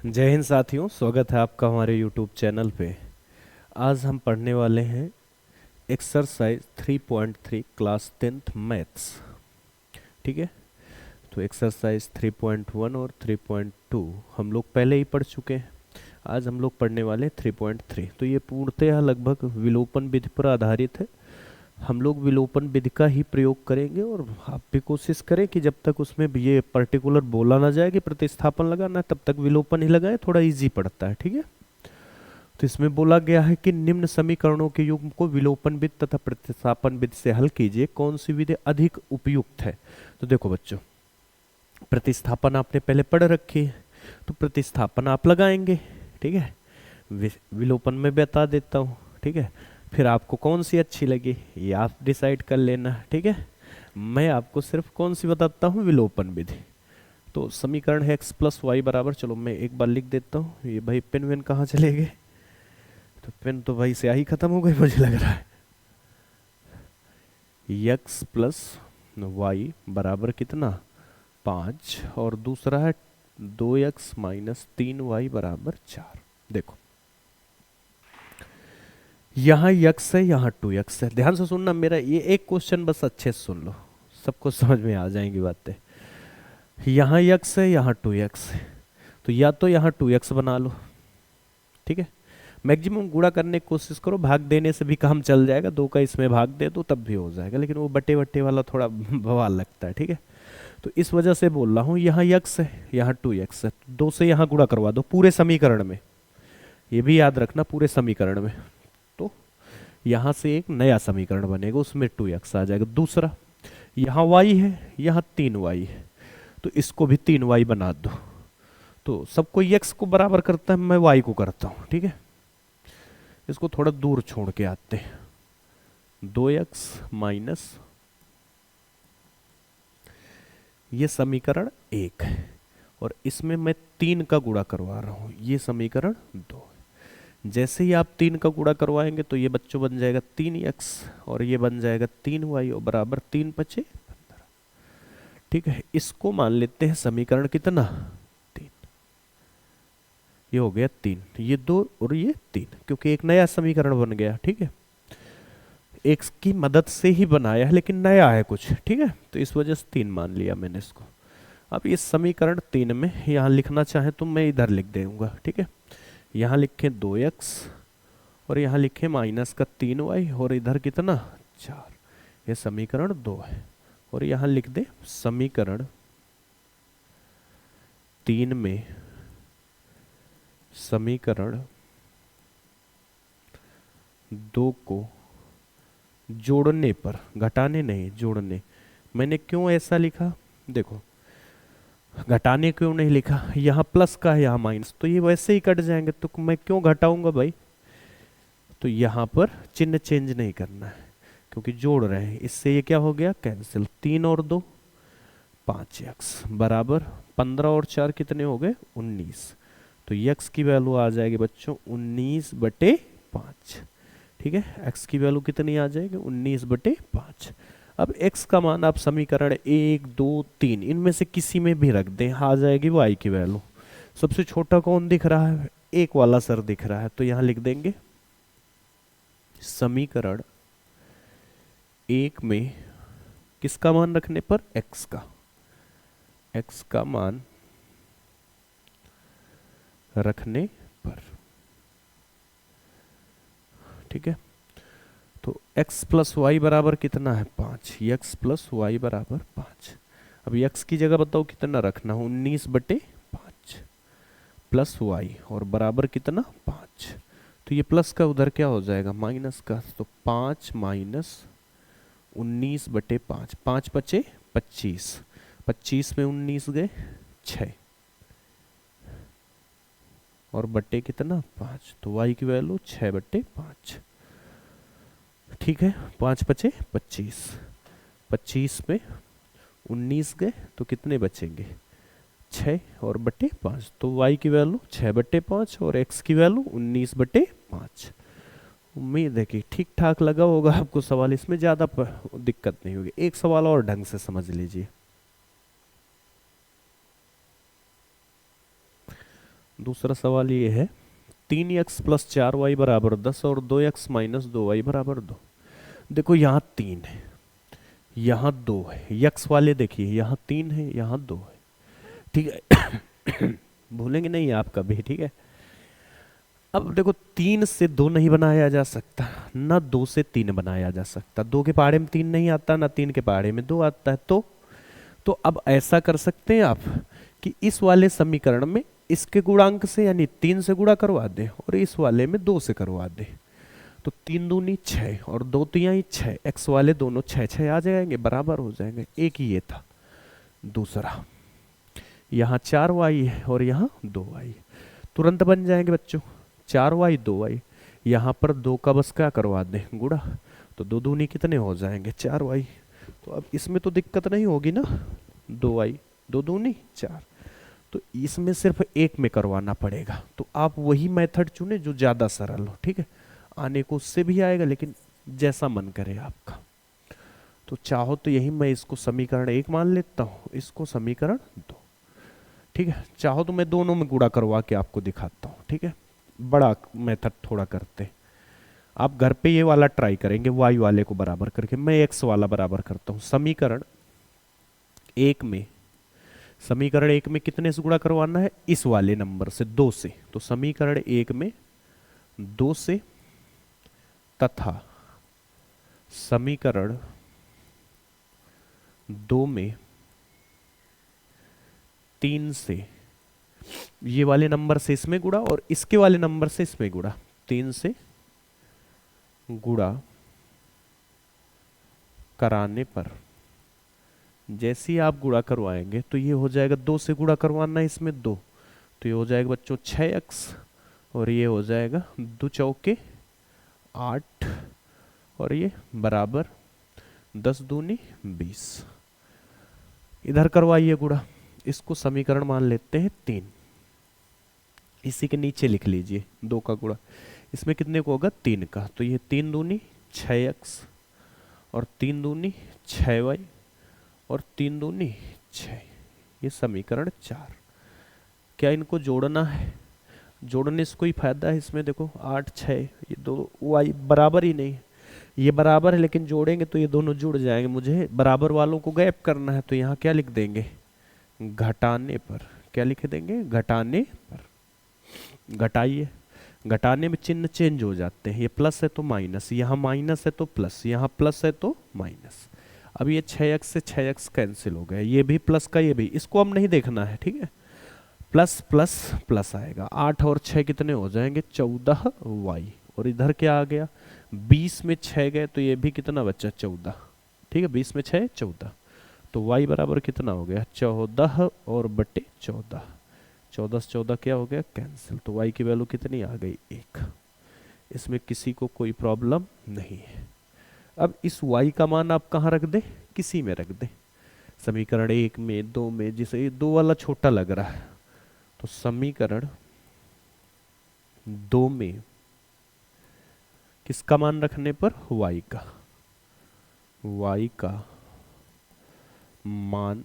जय हिंद साथियों, स्वागत है आपका हमारे YouTube चैनल पे। आज हम पढ़ने वाले हैं एक्सरसाइज 3.3 क्लास 10th मैथ्स। ठीक है, तो एक्सरसाइज 3.1 और 3.2 हम लोग पहले ही पढ़ चुके हैं। आज हम लोग पढ़ने वाले 3.3। तो ये पूर्णतः लगभग विलोपन विधि पर आधारित है। हम लोग विलोपन विधि का ही प्रयोग करेंगे और आप भी कोशिश करें कि जब तक उसमें भी ये पर्टिकुलर बोला ना जाए कि प्रतिस्थापन लगाना है, तब तक विलोपन ही लगाएं, थोड़ा इजी पड़ता है। ठीक है, तो इसमें बोला गया है कि निम्न समीकरणों के युग्म को विलोपन विधि तथा प्रतिस्थापन विधि से हल कीजिए, कौन सी विधि अधिक उपयुक्त है। तो देखो बच्चों, प्रतिस्थापन आपने पहले पढ़ रखी है, तो प्रतिस्थापन आप लगाएंगे। ठीक है, विलोपन में बता देता हूँ। ठीक है, फिर आपको कौन सी अच्छी लगी ये आप डिसाइड कर लेना। ठीक है, मैं आपको सिर्फ कौन सी बताता हूँ, विलोपन विधि। तो समीकरण है x प्लस वाई बराबर, चलो मैं एक बार लिख देता हूँ। ये भाई पेन वेन कहाँ चले गए? तो पेन तो भाई स्याही खत्म हो गई मुझे लग रहा है। x प्लस वाई बराबर कितना, 5, और दूसरा है 2x माइनस 3y बराबर 4। देखो यहाँ x है, यहाँ 2x है। ध्यान से सुनना, मेरा ये एक क्वेश्चन बस अच्छे से सुन लो, सबको समझ में आ जाएंगी बातें। यहाँ x है, यहाँ 2x है, तो या तो यहाँ 2x बना लो। ठीक है, मैक्सिमम गुणा करने की कोशिश करो, भाग देने से भी काम चल जाएगा, 2 का इसमें भाग दे तो तब भी हो जाएगा, लेकिन वो बटे बटे वाला थोड़ा बवाल लगता है। ठीक है, तो इस वजह से बोल रहा हूँ, यहाँ x है, यहाँ 2x है, 2 से यहाँ गुणा करवा दो पूरे समीकरण में। ये भी याद रखना, पूरे समीकरण में। तो यहाँ से एक नया समीकरण बनेगा, उसमें 2x आ जाएगा। दूसरा, यहाँ y है, यहाँ 3y है, तो इसको भी 3y बना दो। तो सबको x को बराबर करता है, मैं y को करता हूँ। ठीक है, इसको थोड़ा दूर छोड़ के आते हैं। 2x माइनस, ये समीकरण 1 है, और इसमें मैं 3 का गुणा करवा रहा हूँ, ये समीकरण 2 है। जैसे ही आप 3 का गुणा करवाएंगे तो ये बच्चों बन जाएगा 3x, और ये बन जाएगा 3y, और बराबर 3 पचे 15। ठीक है, इसको मान लेते हैं समीकरण कितना, 3। ये हो गया 3, ये 2 और ये 3, क्योंकि एक नया समीकरण बन गया। ठीक है, एक्स की मदद से ही बनाया है, लेकिन नया है कुछ। ठीक है, तो इस वजह से 3 मान लिया मैंने इसको। अब इस समीकरण 3 में यहाँ लिखना चाहे तो मैं इधर लिख दूंगा। ठीक है, यहाँ लिखे 2x, और यहाँ लिखे माइनस का 3y, और इधर कितना 4। ये समीकरण 2 है, और यहाँ लिख दे समीकरण 3 में समीकरण 2 को जोड़ने पर, घटाने नहीं जोड़ने, मैंने क्यों ऐसा लिखा, देखो घटाने क्यों नहीं लिखा, यहाँ प्लस का है यहाँ माइनस, तो ये वैसे ही कट जाएंगे, तो मैं क्यों घटाऊंगा भाई। तो यहाँ पर चिन्ह चेंज नहीं करना है, क्योंकि जोड़ रहे हैं, इससे ये क्या हो गया, कैंसिल। 3 और 2 5x बराबर 15 और 4 कितने हो गए, 19। तो x की वैल्यू आ जाएगी बच्चों 19/5। ठीक है, x की वैल्यू कितनी आ जाएगी, 19/5। अब x का मान आप समीकरण 1 2 3 इनमें से किसी में भी रख दें, आ जाएगी y की वैल्यू। सबसे छोटा कौन दिख रहा है, 1 वाला सर दिख रहा है, तो यहां लिख देंगे समीकरण 1 में किसका मान रखने पर, x का मान रखने पर। ठीक है, तो x प्लस वाई बराबर कितना है, 5। x प्लस वाई बराबर 5। अब x की जगह बताओ कितना रखना है, 19/5 प्लस वाई, और बराबर कितना 5। तो ये प्लस का उधर क्या हो जाएगा, माइनस का, तो 5 माइनस 19/5, 5 पचे 25, 25 में 19 गए 6, और बट्टे कितना 5, तो y की वैल्यू 6/5। ठीक है, 5 पचे 25, 25 में 19 गए तो कितने बचेंगे 6, और बट्टे 5, तो y की वैल्यू 6/5 और x की वैल्यू 19/5। उम्मीद है कि ठीक ठाक लगा होगा आपको सवाल, इसमें ज़्यादा दिक्कत नहीं होगी। एक सवाल और ढंग से समझ लीजिए। दूसरा सवाल ये है 3x+4y बराबर 10 और 2x-2y बराबर 2। देखो यहाँ 3 है, यहाँ 2 है, यक्स वाले देखिए यहाँ 3 है, यहाँ 2 है, ठीक है। भूलेंगे नहीं आप कभी, ठीक है। अब देखो 3 से 2 नहीं बनाया जा सकता, ना 2 से 3 बनाया जा सकता, 2 के पहाड़े में 3 नहीं आता, ना 3 के पहाड़े में 2 आता है। तो अब ऐसा कर सकते हैं आप कि इस वाले समीकरण में इसके गुणांक से यानी 3 से गुणा करवा दे और इस वाले में 2 से करवा दे। तो 3 दूनी 6 और 2 तिहाई 6, एक्स वाले दोनों 6 6 आ जाएंगे, बराबर हो जाएंगे। एक ये था। दूसरा यहाँ 4y है और यहाँ 2y, तुरंत बन जाएंगे बच्चों 4y 2y। यहाँ पर 2 का बस क्या करवा दें, गुणा, तो 2 दूनी कितने हो जाएंगे 4y। तो अब इसमें तो दिक्कत नहीं होगी ना, 2y 2 दूनी 4, तो इसमें सिर्फ एक में करवाना पड़ेगा। तो आप वही मेथड चुने जो ज़्यादा सरल हो, ठीक है। आने को उससे भी आएगा, लेकिन जैसा मन करे आपका। तो चाहो तो यही मैं इसको समीकरण 1 मान लेता हूँ, इसको समीकरण 2, ठीक है। चाहो तो मैं दोनों में गुणा करवा के आपको दिखाता हूँ, ठीक है। बड़ा मेथड थोड़ा करते, आप घर पे ये वाला ट्राई करेंगे, y वाले को बराबर करके। मैं x वाला बराबर करता हूँ। समीकरण 1 में, समीकरण 1 में कितने से गुणा करवाना है, इस वाले नंबर से 2 से। तो समीकरण 1 में 2 से तथा समीकरण 2 में 3 से, ये वाले नंबर से इसमें गुणा और इसके वाले नंबर से इसमें गुणा, 3 से गुणा कराने पर जैसे ही आप गुणा करवाएंगे तो ये हो जाएगा, 2 से गुणा करवाना है इसमें 2, तो ये हो जाएगा बच्चों 6x और ये हो जाएगा 2 चौके 8 और ये बराबर 10 दूनी 20। इधर करवाइए गुणा, इसको समीकरण मान लेते हैं 3। इसी के नीचे लिख लीजिए 2 का गुणा, इसमें कितने को होगा 3 का, तो ये 3 दूनी 6x और 3 दूनी 6y और 3 दूनी 6, ये समीकरण 4। क्या इनको जोड़ना है, जोड़ने से कोई फायदा है इसमें, देखो 8 6, ये दो y बराबर ही नहीं है, ये बराबर है लेकिन जोड़ेंगे तो ये दोनों जुड़ जाएंगे। मुझे बराबर वालों को गैप करना है, तो यहाँ क्या लिख देंगे, घटाने पर। क्या लिख देंगे, घटाने पर। घटाइए, घटाने में चिन्ह चेंज हो जाते हैं, ये प्लस है तो माइनस, यहाँ माइनस है तो प्लस, यहाँ प्लस है तो माइनस। अब ये 6x से 6x कैंसिल हो गए, ये भी प्लस का ये भी, इसको हम नहीं देखना है, ठीक है। प्लस प्लस प्लस आएगा, 8 और 6 कितने हो जाएंगे 14y, और इधर क्या आ गया 20 में 6 गए तो ये भी कितना बच्चा 14, ठीक है। 20 में 6 14, तो y बराबर कितना हो गया 14 और बटे 14, 14 से 14 क्या हो गया कैंसिल, तो y की वैल्यू कितनी आ गई 1। इसमें किसी को कोई प्रॉब्लम नहीं है। अब इस y का मान आप कहाँ रख दे, किसी में रख दे, समीकरण 1 में 2 में, जिसे ये 2 वाला छोटा लग रहा है, तो समीकरण 2 में किसका मान रखने पर, y का मान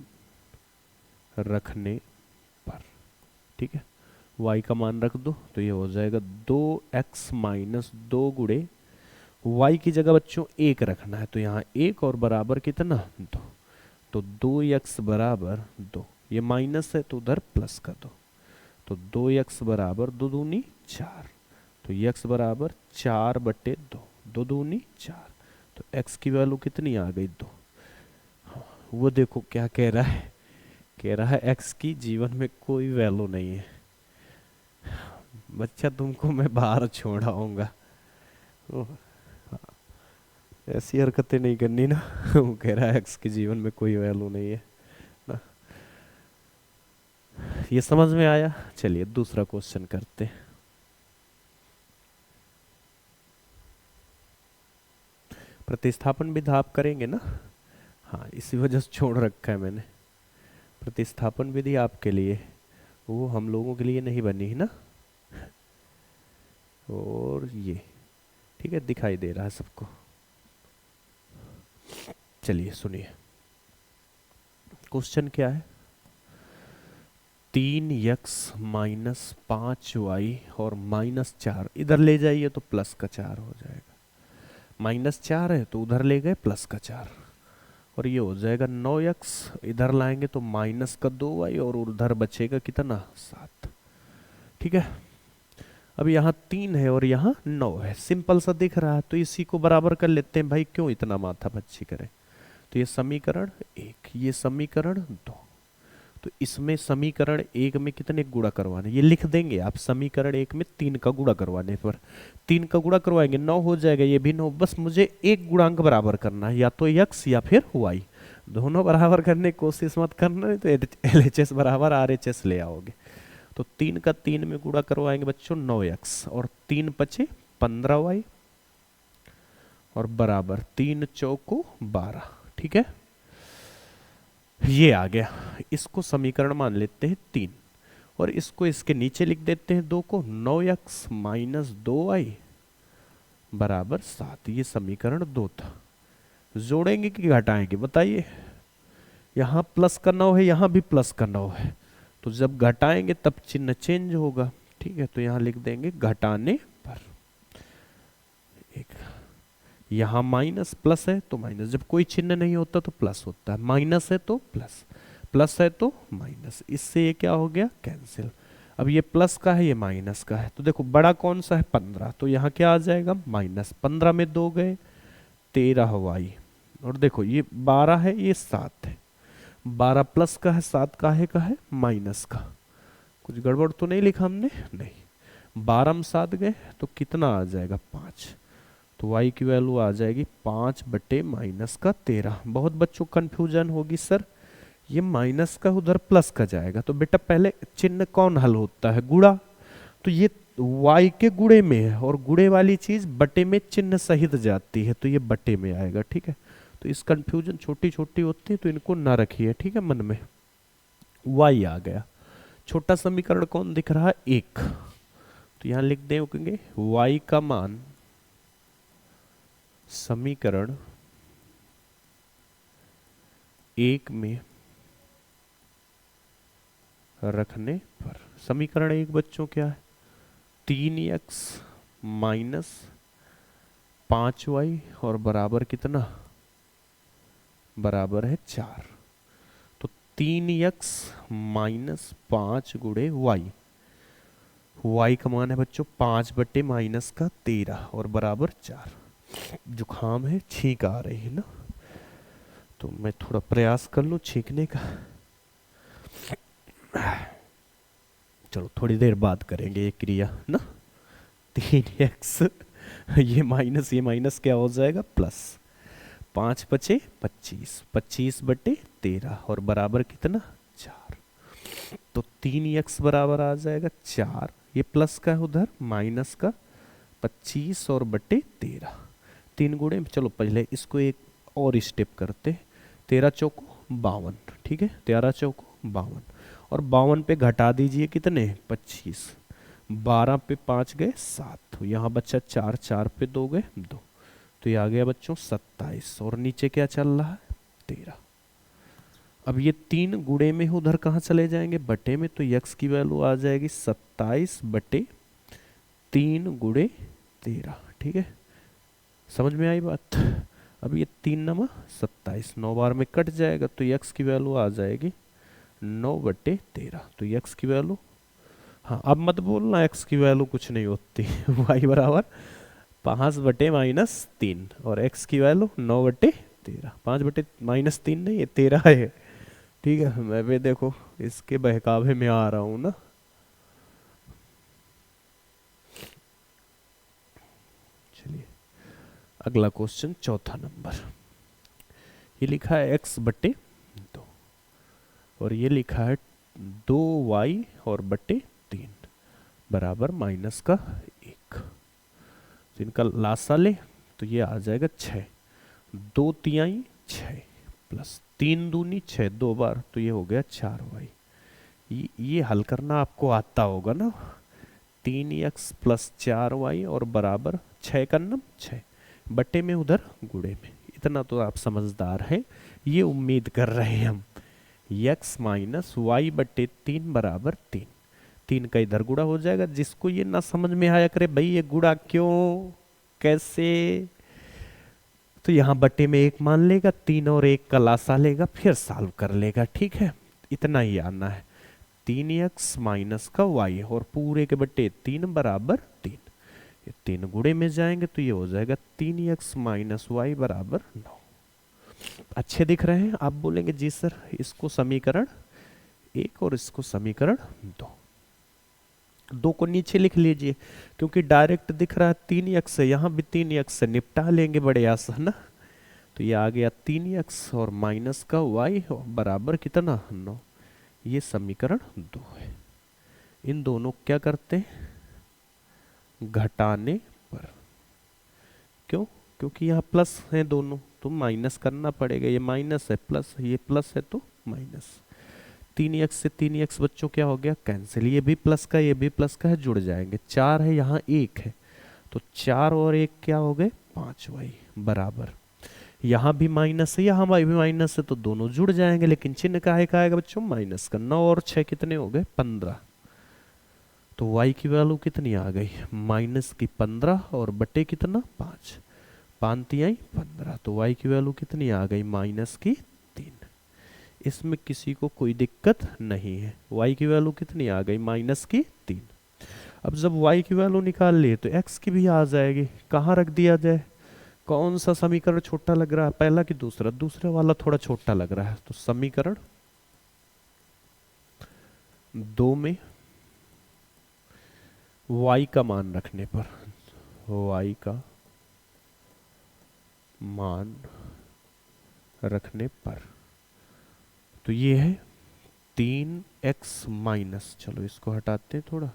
रखने पर, ठीक है। y का मान रख दो तो ये हो जाएगा 2x माइनस 2 गुणे y की जगह बच्चों 1 रखना है, तो यहाँ 1 और बराबर कितना 2, तो 2x बराबर 2, ये माइनस है तो उधर प्लस कर दो, तो 2x बराबर 2 दूनी 4, तो x बराबर 4 बटे 2, 2 दूनी 4, तो x की वैल्यू कितनी आ गई 2। हाँ, वो देखो क्या कह रहा है, कह रहा है x की जीवन में कोई वैल्यू नहीं है। बच्चा तुमको मैं बाहर छोड़ आऊंगा, ऐसी हरकतें नहीं करनी ना। वो कह रहा है x के जीवन में कोई वैल्यू नहीं है ना। ये समझ में आया। चलिए दूसरा क्वेश्चन करते हैं। प्रतिस्थापन विधि आप करेंगे ना, हाँ इसी वजह से छोड़ रखा है मैंने। प्रतिस्थापन विधि आपके लिए, वो हम लोगों के लिए नहीं बनी है ना। और ये ठीक है, दिखाई दे रहा है सबको। चलिए सुनिए, क्वेश्चन क्या है। 3x माइनस 5y और -4 इधर ले जाइए तो प्लस का 4 हो जाएगा। -4 है तो उधर ले गए प्लस का 4 और ये हो जाएगा 9x। इधर लाएंगे तो माइनस का 2y और उधर बचेगा कितना 7। ठीक है। अब यहाँ 3 है और यहाँ 9 है, सिंपल सा दिख रहा है तो इसी को बराबर कर लेते हैं भाई, क्यों इतना माथा पच्ची करें। तो ये समीकरण 1, ये समीकरण 2। तो इसमें समीकरण 1 में कितने गुणा करवाने ये लिख देंगे आप। समीकरण 1 में 3 का गुणा करवाने पर 3 का गुणा करवाएंगे 9 हो जाएगा, ये भी 9। बस मुझे एक गुणांक बराबर करना है, या तो x या फिर y। दोनों बराबर करने की कोशिश मत करना, नहीं तो LHS बराबर RHS ले आओगे। तो 3 का 3 में गुणा करवाएंगे बच्चों 9x और 3 पचे 15y और बराबर 3 चौको 12। ठीक है, ये आ गया। इसको समीकरण मान लेते हैं 3 और इसको इसके नीचे लिख देते हैं 2 को। 9x माइनस 2y बराबर 7। ये समीकरण 2 था। जोड़ेंगे कि घटाएंगे बताइए। यहाँ प्लस का 9 है, यहाँ भी प्लस का 9 है, तो जब घटाएंगे तब चिन्ह चेंज होगा। ठीक है, तो यहाँ लिख देंगे घटाने पर। एक यहाँ माइनस प्लस है तो माइनस, जब कोई चिन्ह नहीं होता तो प्लस होता है, माइनस है तो प्लस, प्लस है तो माइनस, इससे ये क्या हो गया कैंसिल। अब ये प्लस का है ये माइनस का है, तो देखो बड़ा कौन सा है 15, तो यहाँ क्या आ जाएगा माइनस। 15 में 2 गए 13y और देखो ये 12 है ये 7 है। 12 प्लस का है 7 का है माइनस का। कुछ गड़बड़ तो नहीं लिखा हमने, नहीं। 12 में 7 गए तो कितना आ जाएगा 5, तो y की वैल्यू आ जाएगी 5 बटे माइनस का 13। बहुत बच्चों कंफ्यूजन होगी सर ये माइनस का उधर प्लस का जाएगा, तो बेटा पहले चिन्ह कौन हल होता है गुणा, तो ये y के गुणे में है और गुणे वाली चीज बटे में चिन्ह सहित जाती है, तो ये बटे में आएगा। ठीक है, तो इस कंफ्यूजन छोटी छोटी होती है तो इनको ना रखिए, ठीक है मन में। y आ गया। छोटा समीकरण कौन दिख रहा है 1, तो यहां लिख देंगे y का मान समीकरण 1 में रखने पर। समीकरण 1 बच्चों क्या है 3x माइनस 5y और बराबर कितना, बराबर है 4। तो 3x माइनस 5 गुणे y, y का मान है बच्चों 5 बटे माइनस का 13 और बराबर 4। जुकाम है, छींक आ रही है ना, तो मैं थोड़ा प्रयास कर लूं छींकने का। चलो थोड़ी देर बाद करेंगे ये क्रिया ना। 3x ये माइनस क्या हो जाएगा प्लस, 5 पचे 25, 25 बटे 13 और बराबर कितना 4। तो 3x बराबर आ जाएगा 4, ये प्लस का है उधर माइनस का 25 और बटे 13। 3 गुणे, चलो पहले इसको एक और स्टेप करते। 13 चौको 52, ठीक है 13 चौको 52 और 52 पे घटा दीजिए कितने 25, 12 पे 5 गए 7, तो यहाँ बच्चा 4, 4 पे 2 गए 2, तो ये आ गया बच्चों 27 और नीचे क्या चल रहा है 13। अब ये 3 गुणे में उधर कहाँ चले जाएंगे बटे में, तो x की वैल्यू आ जाएगी 27 बटे 3 गुणे 13। ठीक है, समझ में आई बात। अब ये 3 नमा 27, 9 बार में कट जाएगा तो x की वैल्यू आ जाएगी 9 बटे 13। तो x की वैल्यू, हाँ अब मत बोलना x की वैल्यू कुछ नहीं होती y बराबर 5 बटे माइनस 3 और x की वैल्यू 9 बटे 13। 5 बटे माइनस 3 नहीं, ये 13 है। ठीक है, मैं भी देखो इसके बहकावे में आ रहा हूं ना। चलिए अगला क्वेश्चन, चौथा नंबर। ये लिखा है x बटे 2 और ये लिखा है 2y और बटे 3 बराबर माइनस का 1। तो इनका लासा ले तो ये आ जाएगा 6, 2 तिहाई 6 प्लस 3 दूनी 6 2 बार, तो ये हो गया 4y। ये हल करना आपको आता होगा ना। 3x प्लस 4y और बराबर 6 का नम 6 बटे में उधर गुणे में, इतना तो आप समझदार हैं, ये उम्मीद कर रहे हैं हम। x माइनस वाई बटे 3 बराबर 3। 3 का इधर गुणा हो जाएगा। जिसको ये ना समझ में आया करे भाई ये गुणा क्यों कैसे, तो यहाँ बटे में 1 मान लेगा, 3 और 1 का लासा लेगा, फिर सॉल्व कर लेगा। ठीक है, इतना ही आना है। 3x माइनस का y और पूरे के बटे 3 बराबर 3। ये 3 गुणे में जाएंगे तो ये हो जाएगा 3x माइनस वाई बराबर 9। अच्छे दिख रहे हैं? आप बोलेंगे जी सर इसको समीकरण 1 और इसको समीकरण 2। 2 को नीचे लिख लीजिए क्योंकि डायरेक्ट दिख रहा है 3x से, यहाँ भी 3x से निपटा लेंगे बड़े आसान ना। तो ये आ गया 3x और माइनस का y बराबर कितना 9। ये समीकरण 2 है। इन दोनों क्या करते हैं घटाने पर, क्यों? क्योंकि यहाँ प्लस है दोनों तो माइनस करना पड़ेगा। ये माइनस है प्लस, ये प्लस है तो माइनस। 3x से 3x बच्चों क्या हो गया कैंसिल, ये भी प्लस का ये भी प्लस का है, जुड़ जाएंगे। 4 है यहाँ 1 है तो 4 और 1 क्या हो गए 5y बराबर। यहाँ भी माइनस है यहाँ भी माइनस है तो दोनों जुड़ जाएंगे, लेकिन चिन्ह काहे का आएगा बच्चों माइनस का। 9 और 6 कितने हो गए 15। तो y की वैल्यू कितनी आ गई माइनस की 15 और बटे कितना 5, 5 तिहाई 15। तो y की वैल्यू कितनी आ गई माइनस की 3। इसमें किसी को कोई दिक्कत नहीं है। y की वैल्यू कितनी आ गई माइनस की 3। अब जब y की वैल्यू निकाल लिए तो x की भी आ जाएगी। कहाँ रख दिया जाए, कौन सा समीकरण छोटा लग रहा है पहला कि दूसरा? दूसरा वाला थोड़ा छोटा लग रहा है। तो समीकरण 2 में y का मान रखने पर, y का मान रखने पर तो ये है 3x माइनस, चलो इसको हटाते हैं थोड़ा,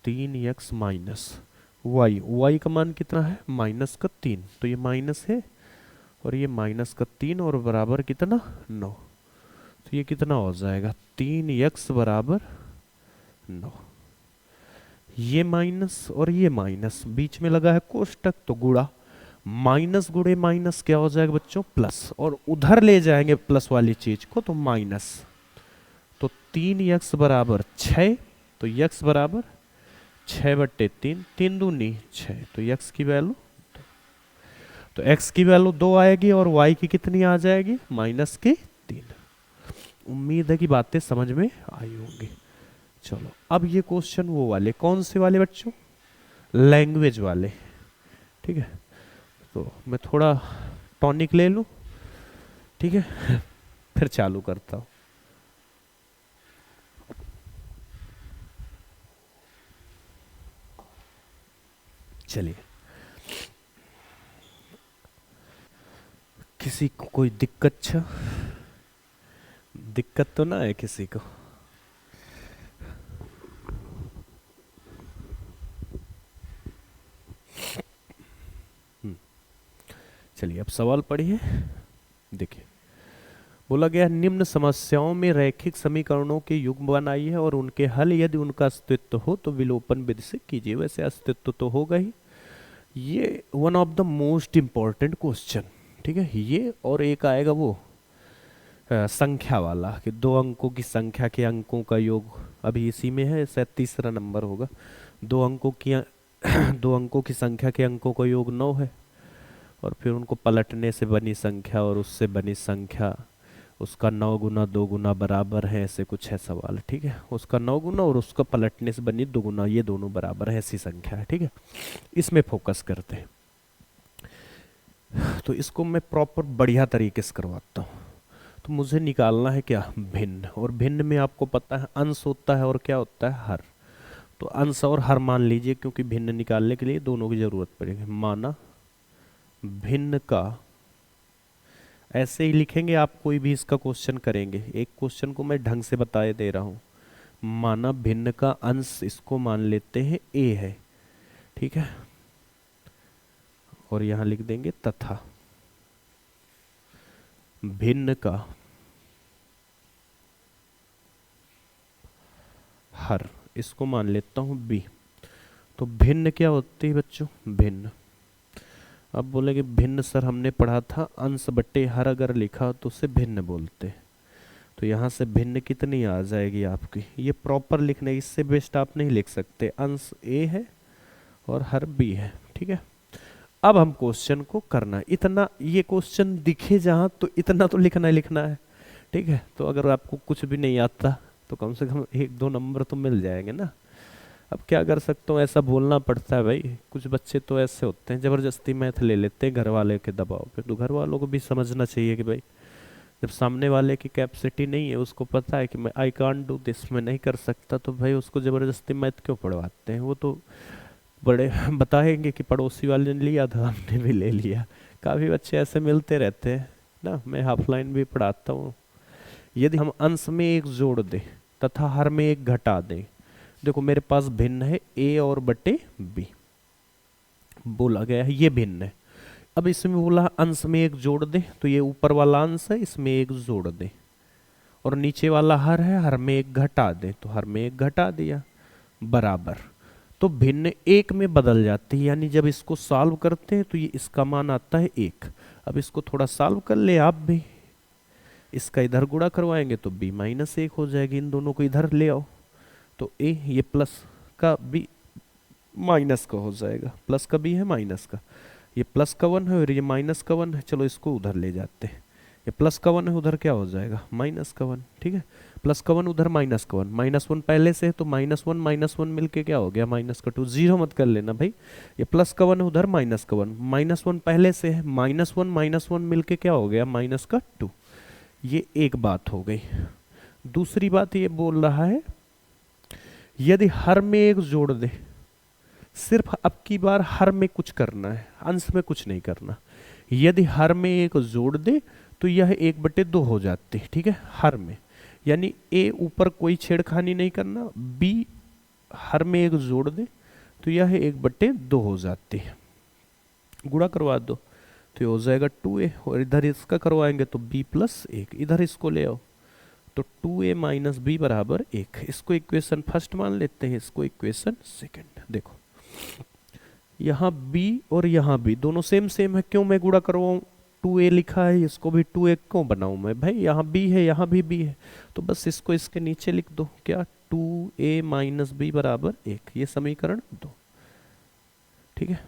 3x माइनस y का मान कितना है माइनस का 3, तो ये माइनस है और ये माइनस का 3 और बराबर कितना 9। तो ये कितना हो जाएगा 3x बराबर 9। ये माइनस और ये माइनस बीच में लगा है कोष्टक तो गुणा, माइनस गुणे माइनस क्या हो जाएगा बच्चों प्लस, और उधर ले जाएंगे प्लस वाली चीज को तो माइनस। तो 3x बराबर 6, तो x बराबर 6 बट्टे 3, 3 दूनी 6, तो x की वैल्यू तो x की वैल्यू 2 आएगी और y की कितनी आ जाएगी माइनस की 3। उम्मीद है कि बातें समझ में आई होंगी। चलो अब ये क्वेश्चन वो वाले कौन से वाले बच्चों लैंग्वेज वाले, ठीक है। तो मैं थोड़ा टॉनिक ले लूं, ठीक है फिर चालू करता हूं। चलिए, किसी को कोई दिक्कत तो ना है किसी को? चलिए अब सवाल पढ़िए। देखिए बोला गया निम्न समस्याओं में रैखिक समीकरणों के युग्म बनाइए और उनके हल यदि उनका अस्तित्व हो तो विलोपन विधि से कीजिए। वैसे अस्तित्व तो होगा ही, ये one of the most important question, ठीक है। ये और एक आएगा वो संख्या वाला कि 2 अंकों की संख्या के अंकों का योग, अभी इसी में है, शायद तीसरा नंबर होगा। 2 अंकों की 2 अंकों की संख्या के अंकों का योग 9 है और फिर उनको पलटने से बनी संख्या और उससे बनी संख्या उसका 9 गुना 2 गुना बराबर है, ऐसे कुछ है सवाल, ठीक है। उसका 9 गुना और उसका पलटने से बनी 2 गुना, ये दोनों बराबर है, ऐसी संख्या है, ठीक है। इसमें फोकस करते हैं। तो इसको मैं प्रॉपर बढ़िया तरीके से करवाता हूँ। तो मुझे निकालना है क्या भिन्न, और भिन्न में आपको पता है अंश होता है और क्या होता है हर। तो अंश और हर मान लीजिए क्योंकि भिन्न निकालने के लिए दोनों की जरूरत पड़ेगी। माना भिन्न का, ऐसे ही लिखेंगे आप कोई भी इसका क्वेश्चन करेंगे, एक क्वेश्चन को मैं ढंग से बताए दे रहा हूँ। माना भिन्न का अंश, इसको मान लेते हैं a है, ठीक है, और यहां लिख देंगे तथा भिन्न का हर, इसको मान लेता हूं b। तो भिन्न क्या होती है बच्चों भिन्न। अब बोलेंगे भिन्न सर हमने पढ़ा था अंश बट्टे हर, अगर लिखा तो उसे भिन्न बोलते हैं। तो यहाँ से भिन्न कितनी आ जाएगी आपकी, ये प्रॉपर लिखने, इससे बेस्ट आप नहीं लिख सकते। अंश ए है और हर बी है, ठीक है। अब हम क्वेश्चन को करना, इतना ये क्वेश्चन दिखे जहाँ तो इतना तो लिखना ही लिखना है, ठीक है। तो अगर आपको कुछ भी नहीं आता तो कम से कम 1-2 नंबर तो मिल जाएंगे ना। अब क्या कर सकता हूँ, ऐसा बोलना पड़ता है भाई। कुछ बच्चे तो ऐसे होते हैं जबरदस्ती मैथ ले लेते हैं घर वाले के दबाव पे, तो घर वालों को भी समझना चाहिए कि भाई जब सामने वाले की कैपेसिटी नहीं है, उसको पता है कि मैं आई कांट डू दिस, मैं नहीं कर सकता, तो भाई उसको जबरदस्ती मैथ क्यों पढ़वाते हैं। वो तो बड़े बताएंगे कि पड़ोसी वाले ने लिया था हमने भी ले लिया। काफ़ी बच्चे ऐसे मिलते रहते हैं ना, मैं हाफ लाइन भी पढ़ाता हूँ। यदि हम अंश में एक जोड़ दें तथा हर में एक घटा दें, देखो मेरे पास भिन्न है ए और बटे बी, बोला गया है ये भिन्न है। अब इसमें बोला अंश में एक जोड़ दे, तो ये ऊपर वाला अंश है, इसमें एक जोड़ दे, और नीचे वाला हर है, हर में एक घटा दे, तो हर में एक घटा दिया, बराबर। तो भिन्न एक में बदल जाती है, यानी जब इसको सॉल्व करते हैं तो ये इसका मान आता है 1। अब इसको थोड़ा सॉल्व कर ले आप भी, इसका इधर गुणा करवाएंगे तो b-1 हो जाएगी। इन दोनों को इधर ले आओ तो a ये प्लस का b माइनस का हो जाएगा, प्लस का b है माइनस का, ये प्लस का 1 है और ये माइनस का 1 है। चलो इसको उधर ले जाते हैं, ये प्लस का 1 है, उधर क्या हो जाएगा माइनस का 1, ठीक है। प्लस का 1 उधर माइनस का 1, -1 पहले से है तो -1 मिलके क्या हो गया -2। जीरो मत कर लेना भाई, ये प्लस का 1 है उधर माइनस का 1, -1 पहले से है, -1 मिलके क्या हो गया -2। ये एक बात हो गई। दूसरी बात ये बोल रहा है यदि हर में एक जोड़ दे, सिर्फ अब की बार हर में कुछ करना है, अंश में कुछ नहीं करना। यदि हर में एक जोड़ दे तो यह 1/2 हो जाती है, ठीक है, हर में, यानी ए ऊपर कोई छेड़खानी नहीं करना, बी हर में एक जोड़ दे तो यह 1/2 हो जाती है। गुणा करवा दो तो ये हो जाएगा 2a, और इधर इसका करवाएंगे तो b+1, इधर इसको ले आओ तो 2a - b बराबर 1। इसको इक्वेशन फर्स्ट मान लेते हैं, इसको इक्वेशन सेकंड। देखो यहाँ b और यहाँ b दोनों सेम सेम है, क्यों मैं गुणा करवाऊँ, 2a लिखा है, इसको भी 2a क्यों बनाऊँ मैं भाई, यहाँ b है यहाँ भी b है, तो बस इसको इसके नीचे लिख दो, क्या 2a - b बराबर 1, ये समीकरण 2, ठीक है।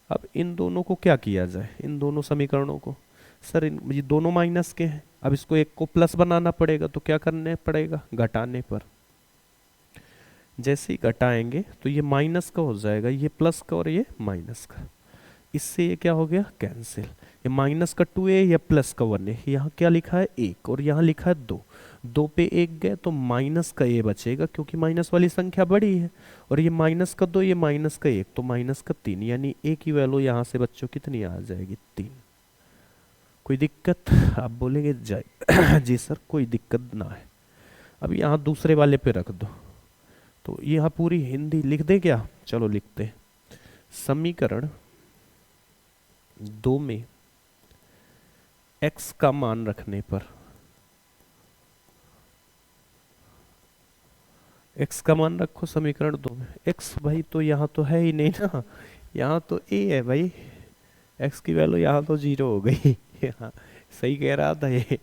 अब इन दोनों को क्या किया जाए, इन दोनों समीकरणों को, सर ये दोनों माइनस के हैं, अब इसको एक को प्लस बनाना पड़ेगा, तो क्या करने पड़ेगा, घटाने पर। जैसे ही घटाएंगे तो ये माइनस का हो जाएगा, ये प्लस का और ये माइनस का, इससे ये क्या हो गया कैंसिल। ये माइनस का 2a या प्लस का 1a, यहाँ क्या लिखा है 1 और यहाँ लिखा है 2, 2 पे 1 गए तो माइनस का a बचेगा, क्योंकि माइनस वाली संख्या बड़ी है, और ये माइनस का 2, ये माइनस का 1, तो माइनस का 3, यानी a की वैल्यू यहाँ से बच्चों कितनी आ जाएगी 3। कोई दिक्कत, आप बोलेंगे जाए जी सर कोई दिक्कत ना है। अब यहाँ दूसरे वाले पे रख दो, तो यहाँ पूरी हिंदी लिख दे क्या, चलो लिखते हैं। समीकरण 2 में x का मान रखने पर, x का मान रखो समीकरण 2 में, x भाई तो यहाँ तो है ही नहीं ना, यहाँ तो a है भाई, x की वैल्यू यहाँ तो 0 हो गई। यहाँ सही कह रहा था ये,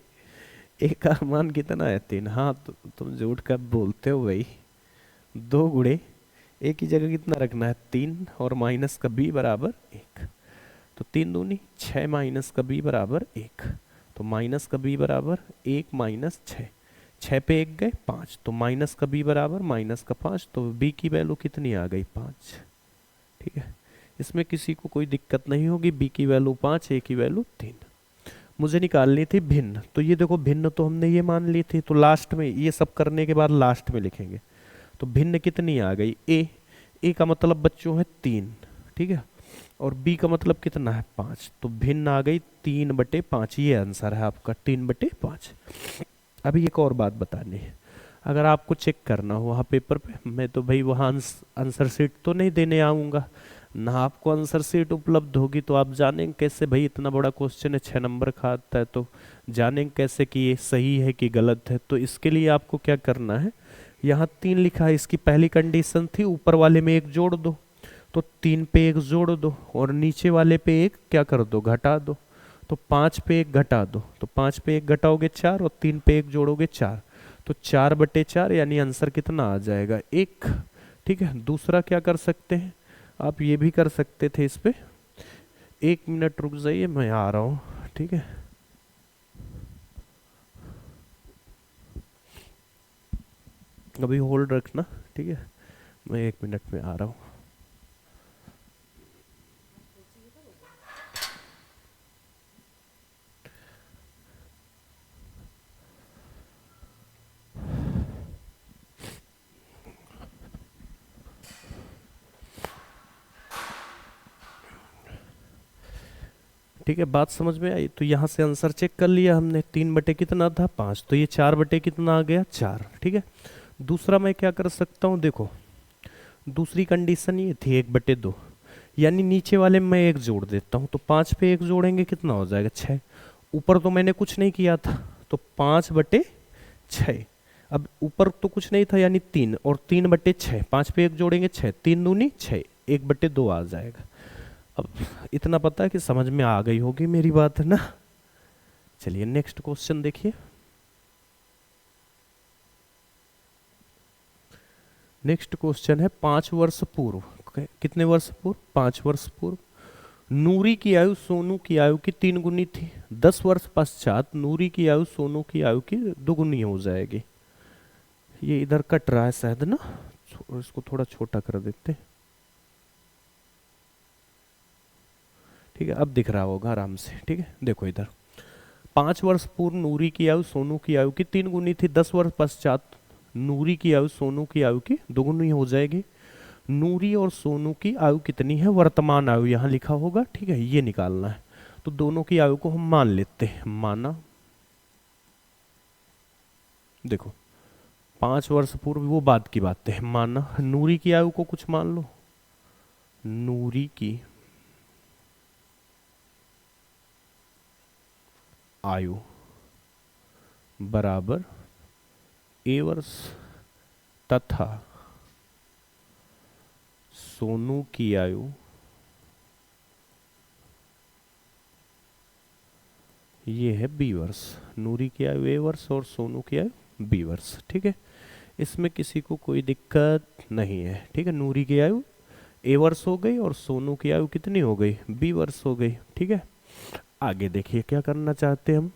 a का मान कितना है 3, हाँ तो तुम झूठ कब बोलते हो भाई, 2 गुणे a की जगह कितना रखना है 3, और माइनस का b बराबर 1, तो 3 दूनी 6 माइनस का b बराबर 1, तो माइनस का b बराबर 1 माइनस 6, 6 पे 1 गए 5, तो माइनस का b बराबर माइनस का 5, तो b की वैल्यू कितनी आ गई 5, ठीक है। इसमें किसी को कोई दिक्कत नहीं होगी, b की वैल्यू 5, a की वैल्यू 3। मुझे निकालनी थी भिन्न, तो ये देखो भिन्न तो हमने ये मान ली थी, तो लास्ट में ये सब करने के बाद लास्ट में लिखेंगे, तो भिन्न कितनी आ गई a का मतलब बच्चों है 3, ठीक है, और b का मतलब कितना है 5, तो भिन्न आ गई 3/5, ये आंसर है आपका 3/5। अभी एक और बात बतानी है, अगर आपको चेक करना हो वहाँ पेपर पे, मैं तो भाई वहाँ आंसर शीट तो नहीं देने आऊँगा ना, आपको आंसर शीट उपलब्ध होगी, तो आप जानेंगे कैसे भाई, इतना बड़ा क्वेश्चन है 6 नंबर का आता है, तो जानेंगे कैसे कि ये सही है कि गलत है। तो इसके लिए आपको क्या करना है, यहाँ 3 लिखा है, इसकी पहली कंडीशन थी ऊपर वाले में 1 जोड़ दो, तो 3 पे 1 जोड़ दो और नीचे वाले पे 1 क्या कर दो घटा दो, तो 5 पे 1 घटा दो, तो 5 पे 1 घटाओगे 4 और 3 पे 1 जोड़ोगे 4, तो 4/4 यानी आंसर कितना आ जाएगा 1। ठीक है, दूसरा क्या कर सकते हैं, आप ये भी कर सकते थे इस पे, 1 मिनट रुक जाइए मैं आ रहा हूँ। ठीक है, अभी होल्ड रखना। ठीक है, मैं 1 मिनट में आ रहा हूँ। ठीक है, बात समझ में आई। तो यहाँ से आंसर चेक कर लिया हमने, 3 बटे कितना था 5, तो ये 4 बटे कितना आ गया 4। ठीक है, दूसरा मैं क्या कर सकता हूँ, देखो दूसरी कंडीशन ये थी 1/2, यानी नीचे वाले में मैं 1 जोड़ देता हूँ, तो 5 पे 1 जोड़ेंगे कितना हो जाएगा 6। ऊपर तो मैंने कुछ नहीं किया था, तो 5/6। अब ऊपर तो कुछ नहीं था यानी 3, और 3/6, 5 पे 1 जोड़ेंगे 6, 3 दूनी 6, 1/2 आ जाएगा। अब इतना पता है कि समझ में आ गई होगी मेरी बात, है ना। चलिए नेक्स्ट क्वेश्चन देखिए। नेक्स्ट क्वेश्चन है 5 वर्ष पूर्व, कितने वर्ष पूर्व 5 वर्ष पूर्व, नूरी की आयु सोनू की आयु की 3 गुनी थी। 10 वर्ष पश्चात नूरी की आयु सोनू की आयु की 2 गुनी हो जाएगी। ये इधर कट रहा है शायद ना, इसको थोड़ा छोटा कर देते। ठीक है, अब दिख रहा होगा आराम से। ठीक है, देखो इधर 5 वर्ष पूर्व नूरी की आयु सोनू की आयु की 3 गुनी थी। 10 वर्ष पश्चात नूरी की आयु सोनू की आयु की 2 गुनी हो जाएगी। नूरी और सोनू की आयु कितनी है, वर्तमान आयु यहाँ लिखा होगा। ठीक है, ये निकालना है, तो दोनों की आयु को हम मान लेते हैं। माना, देखो 5 वर्ष पूर्व वो बाद की बात है, माना नूरी की आयु को कुछ मान लो, नूरी की आयु बराबर A वर्ष तथा सोनू की आयु ये है B वर्ष। नूरी की आयु A वर्ष और सोनू की आयु B वर्ष। ठीक है, इसमें किसी को कोई दिक्कत नहीं है। ठीक है, नूरी की आयु A वर्ष हो गई और सोनू की आयु कितनी हो गई B वर्ष हो गई। ठीक है, आगे देखिए क्या करना चाहते हैं हम।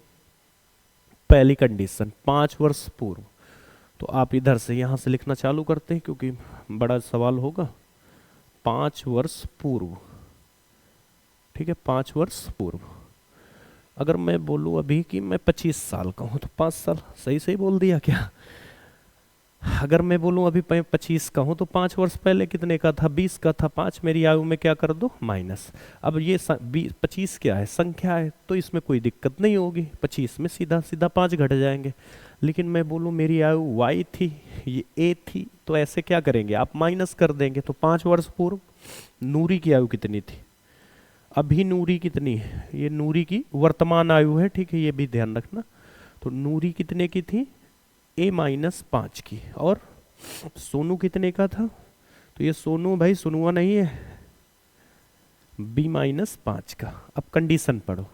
पहली कंडीशन 5 वर्ष पूर्व, तो आप इधर से यहाँ से लिखना चालू करते हैं क्योंकि बड़ा सवाल होगा। 5 वर्ष पूर्व, ठीक है 5 वर्ष पूर्व। अगर मैं बोलूँ अभी कि मैं 25 साल का हूँ तो 5 साल, सही सही बोल दिया क्या। अगर मैं बोलूँ अभी मैं 25 का हूँ तो 5 वर्ष पहले कितने का था 20 का था, 5 मेरी आयु में क्या कर दो माइनस। अब ये 25 क्या है संख्या है तो इसमें कोई दिक्कत नहीं होगी, 25 में सीधा सीधा 5 घट जाएंगे। लेकिन मैं बोलूँ मेरी आयु y थी ये a थी, तो ऐसे क्या करेंगे आप माइनस कर देंगे। तो 5 वर्ष पूर्व नूरी की आयु कितनी थी, अभी नूरी कितनी है, ये नूरी की वर्तमान आयु है। ठीक है, ये भी ध्यान रखना। तो नूरी कितने की थी A-5 की, और सोनू कितने का था, तो ये सोनू भाई सुनुआ नहीं है B-5 का। अब कंडीशन पढ़ो,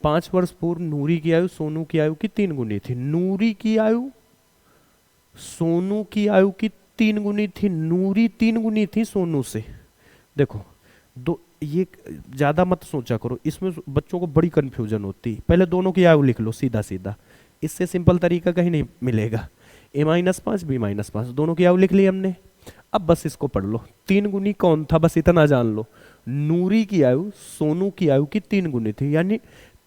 5 वर्ष पूर्व नूरी की आयु सोनू की आयु की 3 गुनी थी। नूरी की आयु सोनू की आयु की 3 गुनी थी, नूरी 3 गुनी थी सोनू से। देखो दो, ये ज्यादा मत सोचा करो, इसमें बच्चों को बड़ी कंफ्यूजन होती है। पहले दोनों की आयु लिख लो सीधा सीधा, इससे सिंपल तरीका कहीं नहीं मिलेगा। A-5 B-5 दोनों की आयु लिख ली हमने। अब बस इसको पढ़ लो, 3 गुनी कौन था बस इतना जान लो। नूरी की आयु सोनू की आयु की 3 गुनी थी, यानी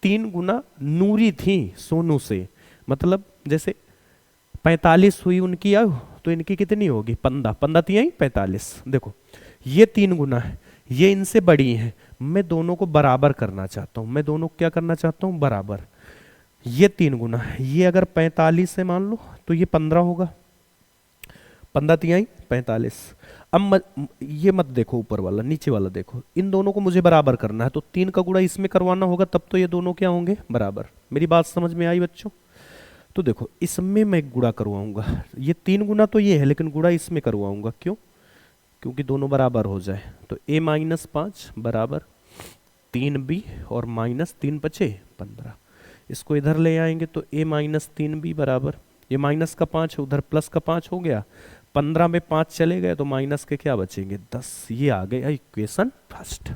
3 गुना नूरी थी सोनू से। मतलब जैसे 45 हुई उनकी आयु तो इनकी कितनी होगी 15, 15 3 45। देखो ये 3 गुना है, ये इनसे बड़ी है, मैं दोनों को बराबर करना चाहता हूँ। मैं दोनों को क्या करना चाहता हूँ बराबर। ये 3 गुना है, ये अगर 45 से मान लो तो ये 15 होगा, 15 3 45। अब ये मत देखो ऊपर वाला, नीचे वाला देखो। इन दोनों को मुझे बराबर करना है तो 3 का गुणा इसमें करवाना होगा, तब तो ये दोनों क्या होंगे बराबर। मेरी बात समझ में आई बच्चों। तो देखो इसमें मैं गुणा करवाऊंगा, ये 3 गुना तो ये है लेकिन गुणा इसमें करवाऊंगा, क्यों, क्योंकि दोनों बराबर हो जाए। तो A-5 बराबर 3b और माइनस 3×5 = 15। इसको इधर ले आएंगे तो a माइनस 3b बराबर, ये माइनस का 5 है, उधर प्लस का 5 हो गया, 15 में 5 चले गए तो माइनस के क्या बचेंगे 10। ये आ गया इक्वेशन फर्स्ट।